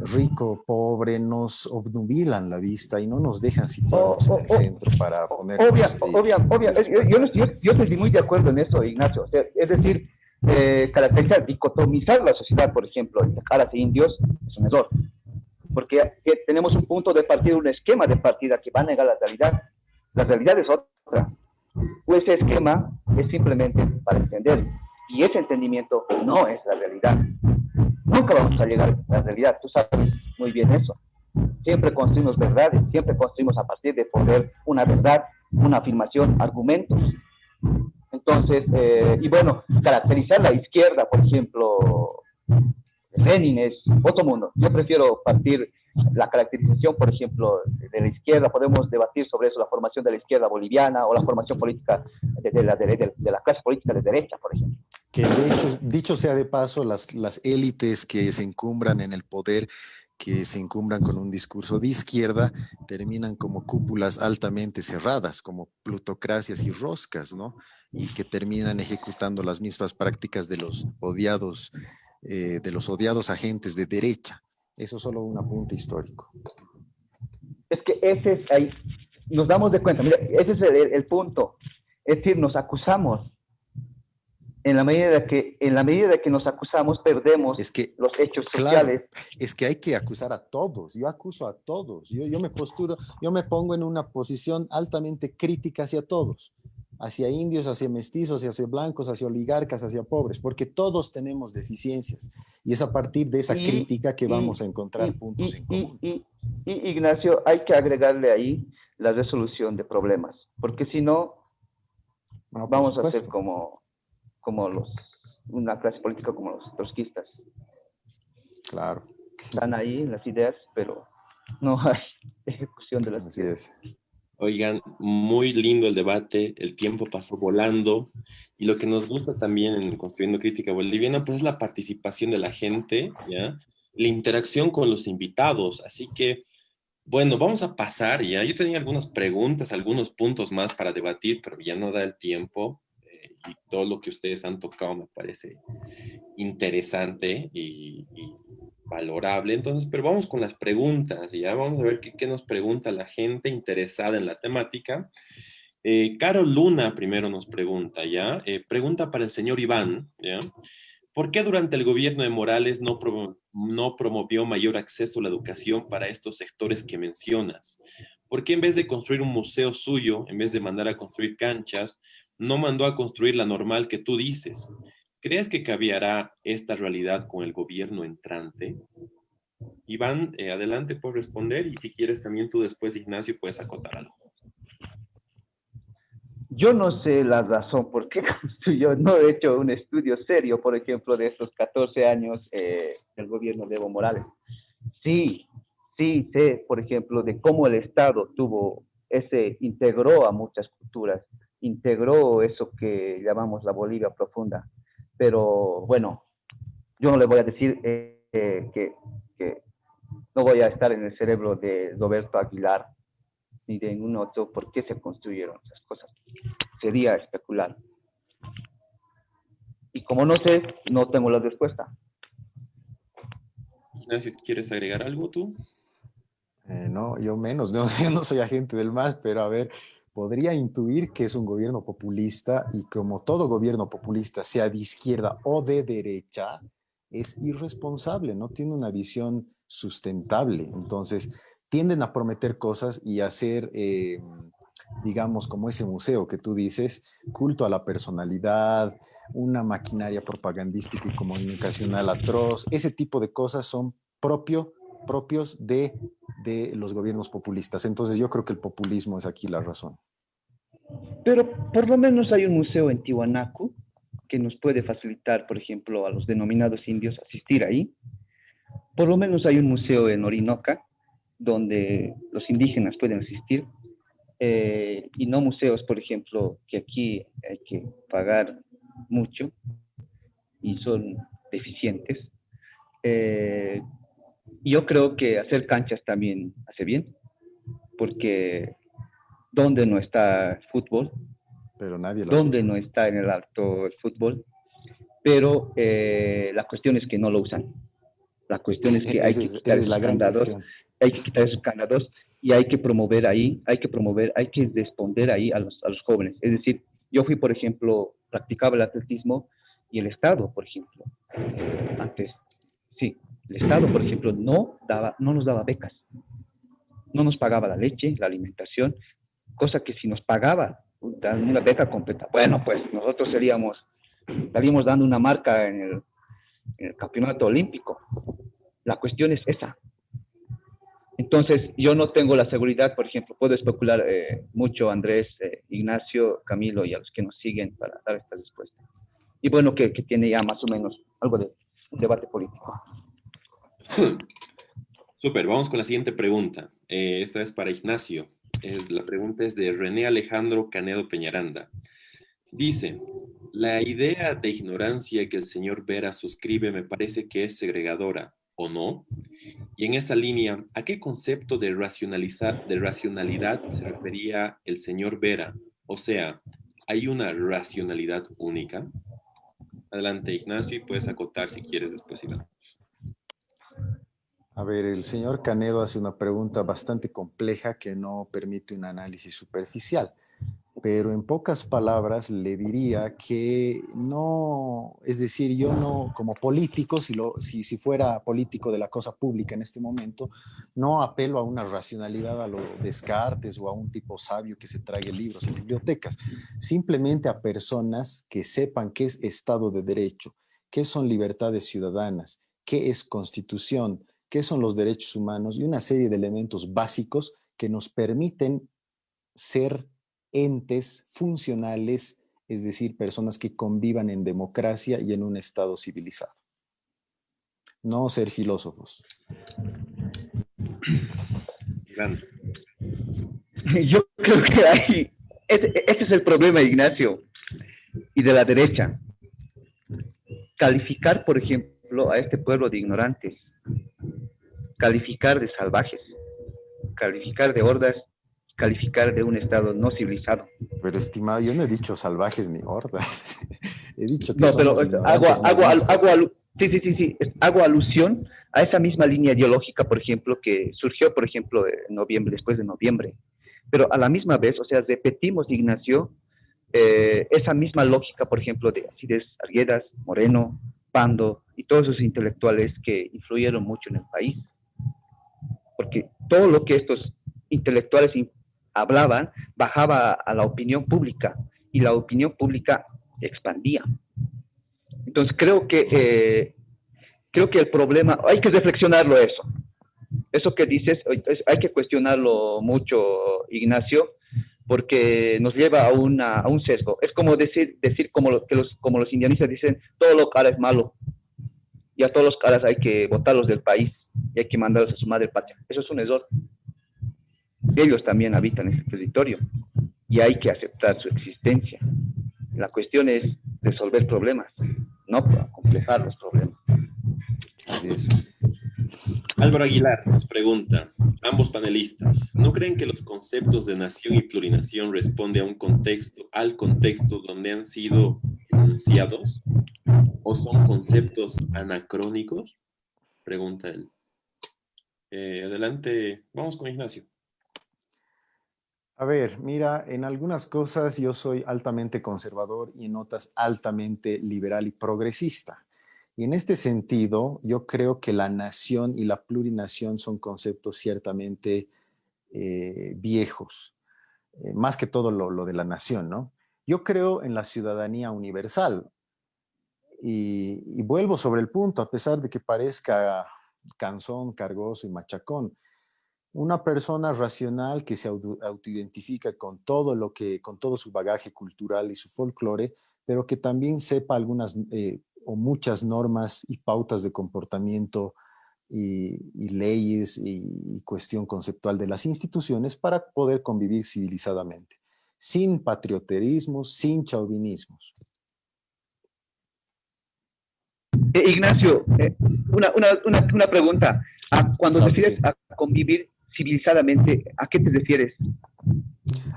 rico, pobre, nos obnubilan la vista y no nos dejan situarnos en el centro para ponernos... Yo estoy muy de acuerdo en eso, Ignacio. O sea, es decir, caracterizar, dicotomizar la sociedad, por ejemplo, entre caras e indios, es un error. Porque tenemos un punto de partida, un esquema de partida que va a negar la realidad. La realidad es otra. Pues ese esquema es simplemente para entender, y ese entendimiento no es la realidad. Nunca vamos a llegar a la realidad, tú sabes muy bien eso. Siempre construimos verdades, siempre construimos a partir de poder una verdad, una afirmación, argumentos. Entonces, y bueno, caracterizar la izquierda, por ejemplo, Lenin es otro mundo. Yo prefiero partir la caracterización, por ejemplo, de la izquierda. Podemos debatir sobre eso, la formación de la izquierda boliviana o la formación política de la clase política de derecha, por ejemplo. Que de hecho, dicho sea de paso, las élites que se encumbran en el poder, que se encumbran con un discurso de izquierda, terminan como cúpulas altamente cerradas, como plutocracias y roscas, ¿no? Y que terminan ejecutando las mismas prácticas de los odiados agentes de derecha. Eso es solo un apunte histórico. Es que ese es ahí, nos damos de cuenta, mira, ese es el punto. Es decir, nos acusamos. En la medida que nos acusamos, perdemos los hechos sociales. Claro, es que hay que acusar a todos. Yo acuso a todos. Yo me pongo en una posición altamente crítica hacia todos, hacia indios, hacia mestizos, hacia blancos, hacia oligarcas, hacia pobres, porque todos tenemos deficiencias. Y es a partir de esa crítica que vamos a encontrar puntos en común. Ignacio, hay que agregarle ahí la resolución de problemas, porque si no, vamos a ser como una clase política como los trotskistas. Claro. Están ahí las ideas, pero no hay ejecución de las ideas. Oigan, muy lindo el debate, el tiempo pasó volando, y lo que nos gusta también en Construyendo Crítica Boliviana, pues es la participación de la gente, ¿ya? La interacción con los invitados, así que, bueno, vamos a pasar, ¿ya? Yo tenía algunas preguntas, algunos puntos más para debatir, pero ya no da el tiempo, y todo lo que ustedes han tocado me parece interesante y valorable. Entonces, pero vamos con las preguntas, ¿ya? Vamos a ver qué nos pregunta la gente interesada en la temática. Carol Luna primero nos pregunta, ¿ya? Pregunta para el señor Iván, ¿ya? ¿Por qué durante el gobierno de Morales no promovió mayor acceso a la educación para estos sectores que mencionas? ¿Por qué en vez de construir un museo suyo, en vez de mandar a construir canchas, no mandó a construir la normal que tú dices? ¿Crees que cambiará esta realidad con el gobierno entrante? Iván, adelante, puedes responder, y si quieres también tú después, Ignacio, puedes acotar algo. Yo no sé la razón por qué yo no he hecho un estudio serio, por ejemplo, de estos 14 años del gobierno de Evo Morales. Sí sé, por ejemplo, de cómo el Estado integró a muchas culturas, integró eso que llamamos la Bolivia profunda. Pero bueno, yo no le voy a decir que no voy a estar en el cerebro de Roberto Aguilar ni de ningún otro por qué se construyeron esas cosas. Sería especular. Y como no sé, no tengo la respuesta. Ignacio, ¿quieres agregar algo tú? No, yo menos, no, yo no soy agente del MAS, pero a ver, podría intuir que es un gobierno populista y como todo gobierno populista, sea de izquierda o de derecha, es irresponsable, no tiene una visión sustentable. Entonces, tienden a prometer cosas y hacer, digamos, como ese museo que tú dices, culto a la personalidad, una maquinaria propagandística y comunicacional atroz. Ese tipo de cosas son propios de los gobiernos populistas. Entonces yo creo que el populismo es aquí la razón. Pero por lo menos hay un museo en Tiwanaku que nos puede facilitar, por ejemplo, a los denominados indios asistir ahí. Por lo menos hay un museo en Orinoca donde los indígenas pueden asistir. Y no museos, por ejemplo, que aquí hay que pagar mucho y son deficientes. Yo creo que hacer canchas también hace bien, porque ¿dónde no está el fútbol? Pero nadie lo ¿Dónde usa. no está en el alto el fútbol? Pero la cuestión es que no lo usan. La cuestión es que hay que quitar esos candados, hay que quitar esos candados y hay que promover ahí, hay que responder ahí a los jóvenes. Es decir, yo fui, por ejemplo, practicaba el atletismo y el Estado, por ejemplo, antes, sí, el Estado, por ejemplo, no nos daba becas, no nos pagaba la leche, la alimentación, cosa que si nos pagaba una beca completa, bueno, pues nosotros estaríamos dando una marca en el campeonato olímpico. La cuestión es esa. Entonces, yo no tengo la seguridad, por ejemplo, puedo especular mucho, Andrés, Ignacio, Camilo y a los que nos siguen para dar esta respuesta. Y bueno, que tiene ya más o menos algo de un debate político. Súper, vamos con la siguiente pregunta. Esta es para Ignacio. La pregunta es de René Alejandro Canedo Peñaranda. Dice, la idea de ignorancia que el señor Vera suscribe me parece que es segregadora, ¿o no? Y en esa línea, ¿a qué concepto de racionalidad se refería el señor Vera? O sea, ¿hay una racionalidad única? Adelante, Ignacio, y puedes acotar si quieres después, Iván. A ver, el señor Canedo hace una pregunta bastante compleja que no permite un análisis superficial, pero en pocas palabras le diría que no, es decir, yo no, como político, si fuera político de la cosa pública en este momento, no apelo a una racionalidad a lo Descartes o a un tipo sabio que se trague libros en bibliotecas, simplemente a personas que sepan qué es Estado de Derecho, qué son libertades ciudadanas, qué es Constitución, qué son los derechos humanos y una serie de elementos básicos que nos permiten ser entes funcionales, es decir, personas que convivan en democracia y en un Estado civilizado. No ser filósofos. Iván. Yo creo que este es el problema, Ignacio, y de la derecha. Calificar, por ejemplo, a este pueblo de ignorantes, calificar de salvajes, calificar de hordas, calificar de un Estado no civilizado. Pero estimado, yo no he dicho salvajes ni hordas. He dicho que No, pero hago alusión a esa misma línea ideológica, por ejemplo, que surgió, por ejemplo, en noviembre, después de noviembre. Pero a la misma vez, o sea, repetimos, Ignacio, esa misma lógica, por ejemplo, de Alcides Arguedas, Moreno, Pando y todos esos intelectuales que influyeron mucho en el país. Porque todo lo que estos intelectuales hablaban bajaba a la opinión pública y la opinión pública expandía. Entonces creo que el problema, hay que reflexionarlo eso. Eso que dices, hay que cuestionarlo mucho, Ignacio, porque nos lleva a un sesgo. Es como decir como los indianistas dicen, todo lo cara es malo, y a todos los caras hay que botarlos del país, y hay que mandarlos a su madre patria. Eso es un error. Ellos también habitan ese territorio, y hay que aceptar su existencia. La cuestión es resolver problemas, no complejar los problemas. Eso. Álvaro Aguilar nos pregunta, ambos panelistas, ¿no creen que los conceptos de nación y plurinación responden a al contexto donde han sido enunciados? ¿O son conceptos anacrónicos? Pregunta él. Adelante, vamos con Ignacio. A ver, mira, en algunas cosas yo soy altamente conservador y en otras altamente liberal y progresista. Y en este sentido, yo creo que la nación y la plurinación son conceptos ciertamente viejos, más que todo lo de la nación, ¿no? Yo creo en la ciudadanía universal y vuelvo sobre el punto, a pesar de que parezca cansón, cargoso y machacón. Una persona racional que se autoidentifica con con todo su bagaje cultural y su folclore, pero que también sepa algunas o muchas normas y pautas de comportamiento y leyes y cuestión conceptual de las instituciones para poder convivir civilizadamente, sin patrioterismos, sin chauvinismos. Ignacio, una pregunta. Cuando Claro, decides sí. a convivir civilizadamente, ¿a qué te refieres?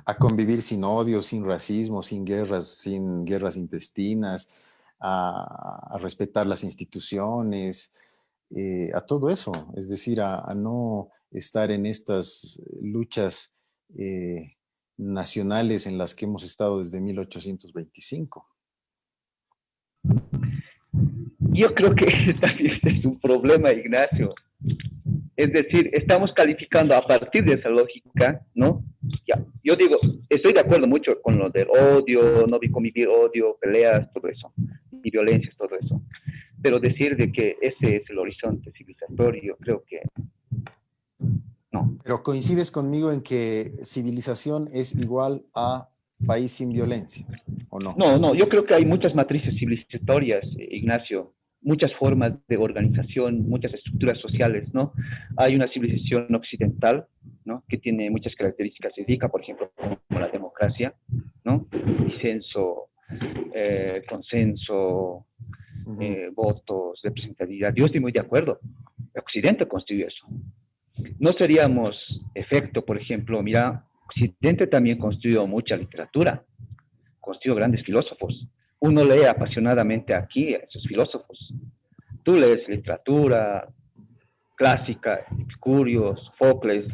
A convivir sin odio, sin racismo, sin guerras intestinas, a respetar las instituciones, a todo eso, es decir, a no estar en estas luchas nacionales en las que hemos estado desde 1825. Yo creo que también es un problema, Ignacio. Es decir, estamos calificando a partir de esa lógica, ¿no? Ya, yo digo, estoy de acuerdo mucho con lo del odio, no convivir odio, peleas, todo eso, y violencias, todo eso. Pero decir de que ese es el horizonte civilizatorio, creo que no. Pero coincides conmigo en que civilización es igual a país sin violencia, ¿o no? No, yo creo que hay muchas matrices civilizatorias, Ignacio. muchas formas de organización, muchas estructuras sociales, ¿no? Hay una civilización occidental, ¿no? Que tiene muchas características éticas, por ejemplo, como la democracia, ¿no? Disenso, consenso, votos, representatividad. Yo estoy muy de acuerdo. Occidente construyó eso. No seríamos efecto, por ejemplo, mira, Occidente también construyó mucha literatura, construyó grandes filósofos. Uno lee apasionadamente aquí a esos filósofos. Tú lees literatura clásica, Epicúreos, Sófocles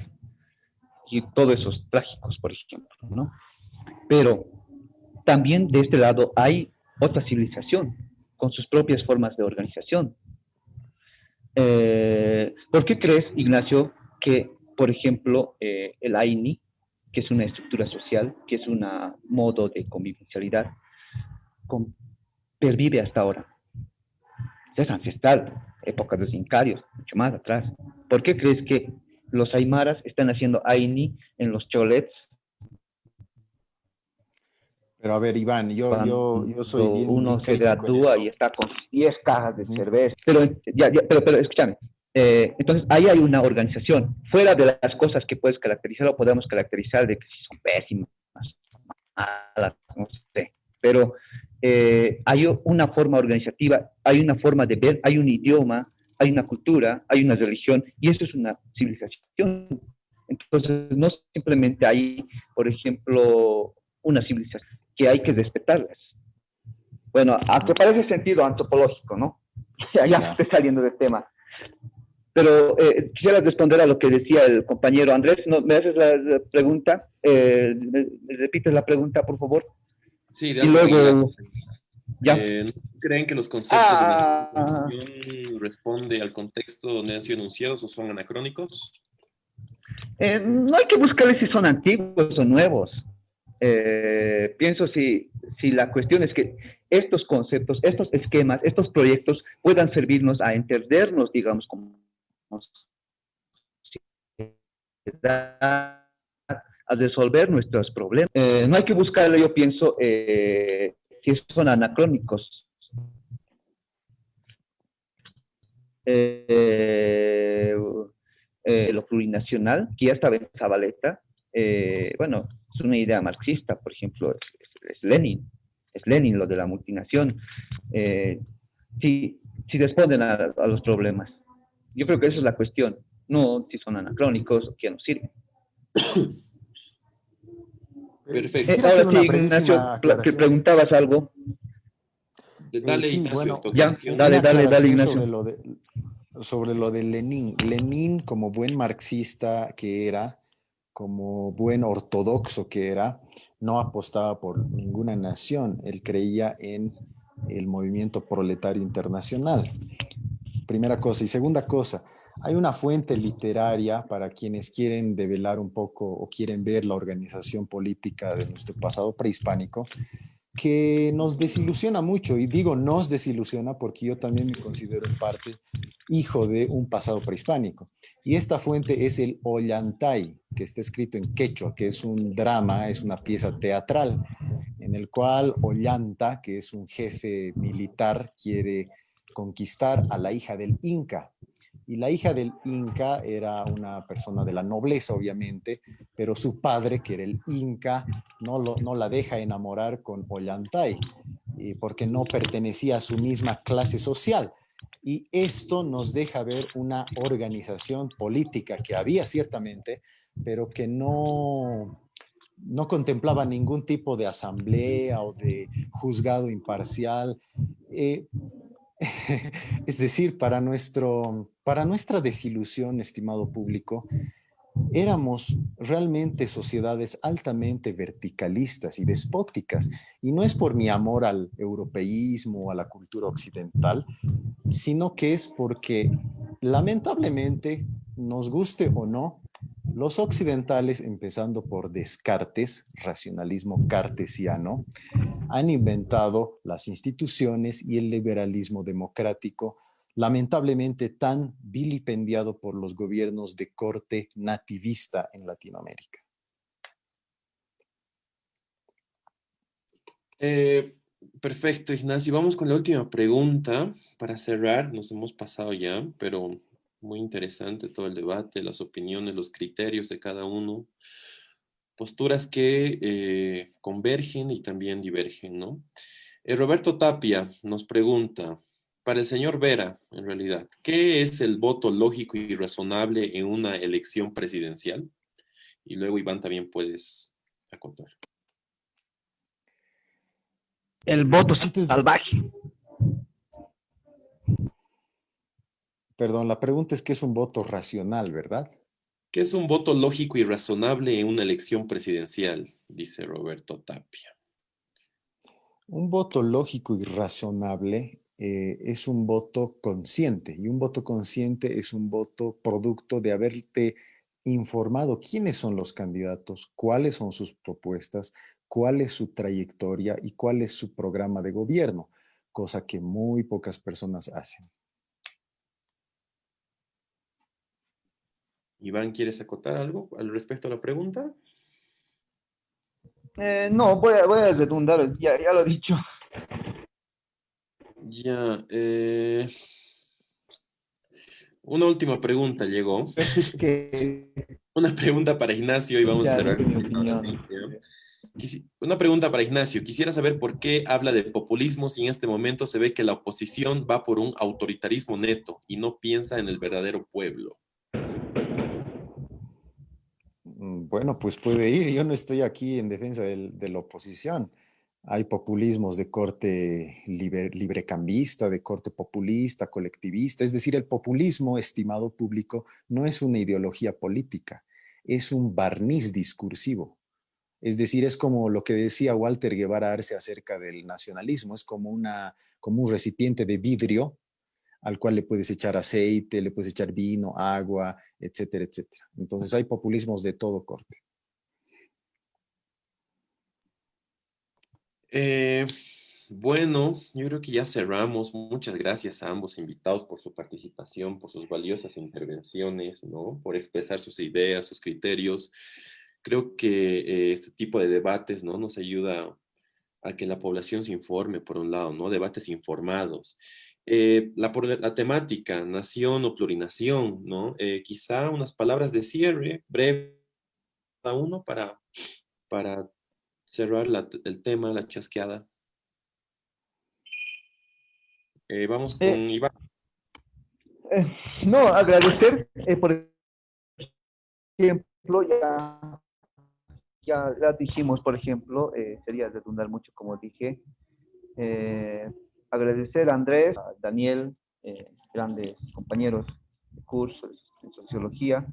y todos esos trágicos, por ejemplo, ¿no? Pero también de este lado hay otra civilización con sus propias formas de organización. ¿Por qué crees, Ignacio, que, por ejemplo, el AINI, que es una estructura social, que es un modo de convivencialidad, pervive hasta ahora? Es ancestral, época de los incarios, mucho más atrás. ¿Por qué crees que los aymaras están haciendo AINI en los cholets Pero a ver, Iván, cuando yo soy bien uno se crítico en gradúa y esto. está con 10 cajas de Ujú. cerveza? Pero escúchame. Entonces, ahí hay una organización. Fuera de las cosas que puedes caracterizar o podemos caracterizar de que si son pésimas, malas, no sé. Pero hay una forma organizativa, hay una forma de ver, hay un idioma, hay una cultura, hay una religión, y eso es una civilización. Entonces, no simplemente hay, por ejemplo, una civilización que hay que respetarlas. Bueno, aunque parece sentido antropológico, ¿no? Ya Ya. estoy saliendo del tema. Pero quisiera responder a lo que decía el compañero Andrés. ¿No? ¿Me haces la pregunta? ¿Me repites la pregunta, por favor? Sí, de Y alto calidad. luego, ya. ¿No creen que los conceptos de Ah, nacionalización responden al contexto donde han sido enunciados o son anacrónicos? no hay que buscarles si son antiguos o nuevos. Pienso si la cuestión es que estos conceptos, estos esquemas, estos proyectos puedan servirnos a entendernos, digamos, como sociedad, a resolver nuestros problemas. No hay que buscarle, yo pienso, si son anacrónicos. Eh, lo plurinacional, que ya estaba en Zabaleta, bueno, es una idea marxista, por ejemplo, es Lenin lo de la multinación. Si responden a los problemas. Yo creo que esa es la cuestión, no si son anacrónicos o que no sirven. Perfecto. Quisiera hacer Ahora sí, una Ignacio, brevísima que aclaración. preguntabas algo. Dale, Sí, Ignacio, bueno, tu Ya, aclaración. una dale, aclaración Ignacio. sobre lo de Lenin. Lenin, como buen marxista que era, como buen ortodoxo que era, no apostaba por ninguna nación. Él creía en el movimiento proletario internacional. Primera cosa. Y segunda cosa, hay una fuente literaria para quienes quieren develar un poco o quieren ver la organización política de nuestro pasado prehispánico, que nos desilusiona mucho. Y digo nos desilusiona porque yo también me considero en parte hijo de un pasado prehispánico. Y esta fuente es el Ollantay, que está escrito en quechua, que es un drama, es una pieza teatral, en el cual Ollanta, que es un jefe militar, quiere conquistar a la hija del Inca. Y la hija del Inca era una persona de la nobleza, obviamente, pero su padre, que era el Inca, no la deja enamorar con Ollantay, porque no pertenecía a su misma clase social. Y esto nos deja ver una organización política que había ciertamente, pero que no contemplaba ningún tipo de asamblea o de juzgado imparcial. Eh, es decir, para nuestra desilusión, estimado público, éramos realmente sociedades altamente verticalistas y despóticas. Y no es por mi amor al europeísmo o a la cultura occidental, sino que es porque lamentablemente, nos guste o no, los occidentales, empezando por Descartes, racionalismo cartesiano, han inventado las instituciones y el liberalismo democrático, lamentablemente tan vilipendiado por los gobiernos de corte nativista en Latinoamérica. Eh, Perfecto, Ignacio. Vamos con la última pregunta para cerrar. Nos hemos pasado ya, pero muy interesante todo el debate, las opiniones, los criterios de cada uno. Posturas que convergen y también divergen, ¿no? Roberto Tapia nos pregunta, para el señor Vera, en realidad, ¿qué es el voto lógico y razonable en una elección presidencial? Y luego, Iván, también puedes acotar. El voto Antes, salvaje. perdón, la pregunta es qué es un voto racional, ¿verdad? ¿Qué es un voto lógico y razonable en una elección presidencial? Dice Roberto Tapia. Un voto lógico y razonable es un voto consciente, y un voto consciente es un voto producto de haberte informado quiénes son los candidatos, cuáles son sus propuestas, cuál es su trayectoria y cuál es su programa de gobierno, cosa que muy pocas personas hacen. Iván, ¿quieres acotar algo al respecto a la pregunta? No, voy a redundar, ya lo he dicho. Ya, una última pregunta llegó. Que Una pregunta para Ignacio y vamos a ya cerrar dije mi con esto ahora opinión. sí. ¿Ya? Una pregunta para Ignacio. Quisiera saber por qué habla de populismo si en este momento se ve que la oposición va por un autoritarismo neto y no piensa en el verdadero pueblo. Bueno, pues puede ir. Yo no estoy aquí en defensa de la oposición. Hay populismos de corte librecambista, de corte populista, colectivista. Es decir, el populismo, estimado público, no es una ideología política, es un barniz discursivo. Es decir, es como lo que decía Walter Guevara Arce acerca del nacionalismo, es como un recipiente de vidrio al cual le puedes echar aceite, le puedes echar vino, agua, etcétera, etcétera. Entonces hay populismos de todo corte. Eh, bueno, yo creo que ya cerramos. Muchas gracias a ambos invitados por su participación, por sus valiosas intervenciones, ¿no? Por expresar sus ideas, sus criterios. Creo que este tipo de debates, ¿no? Nos ayuda a que la población se informe, por un lado, ¿no? Debates informados. La temática, nación o plurinación, ¿no? Quizá unas palabras de cierre, breve, cada uno para cerrar el tema, la chasqueada. Vamos con Eh, Iván. eh, no, agradecer, por ejemplo, ya dijimos, por ejemplo, sería redundar mucho, como dije, eh, agradecer a Andrés, a Daniel, grandes compañeros de cursos en sociología,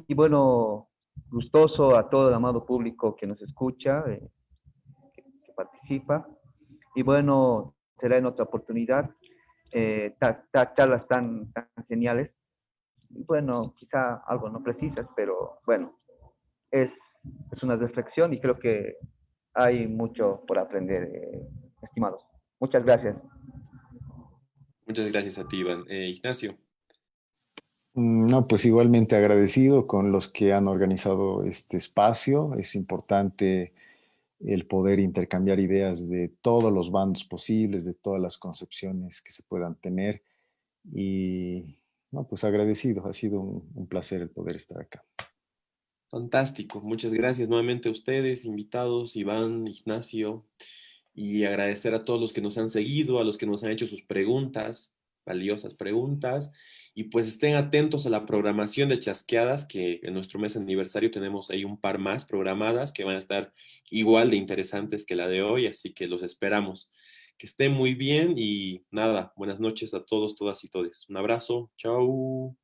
y bueno, gustoso a todo el amado público que nos escucha, que participa, y bueno, será en otra oportunidad, charlas tan geniales, y bueno, quizá algo no precisas, pero bueno, es, es una reflexión y creo que hay mucho por aprender, estimados. Muchas gracias. Muchas gracias a ti, Iván. Ignacio. No, pues igualmente agradecido con los que han organizado este espacio. Es importante el poder intercambiar ideas de todos los bandos posibles, de todas las concepciones que se puedan tener. Y no, pues agradecido. Ha sido un placer el poder estar acá. Fantástico. Muchas gracias nuevamente a ustedes, invitados, Iván, Ignacio, y agradecer a todos los que nos han seguido, a los que nos han hecho sus preguntas, valiosas preguntas, y pues estén atentos a la programación de Chasqueadas, que en nuestro mes aniversario tenemos ahí un par más programadas que van a estar igual de interesantes que la de hoy, así que los esperamos. Que estén muy bien y nada, buenas noches a todos, todas y todes. Un abrazo, chao.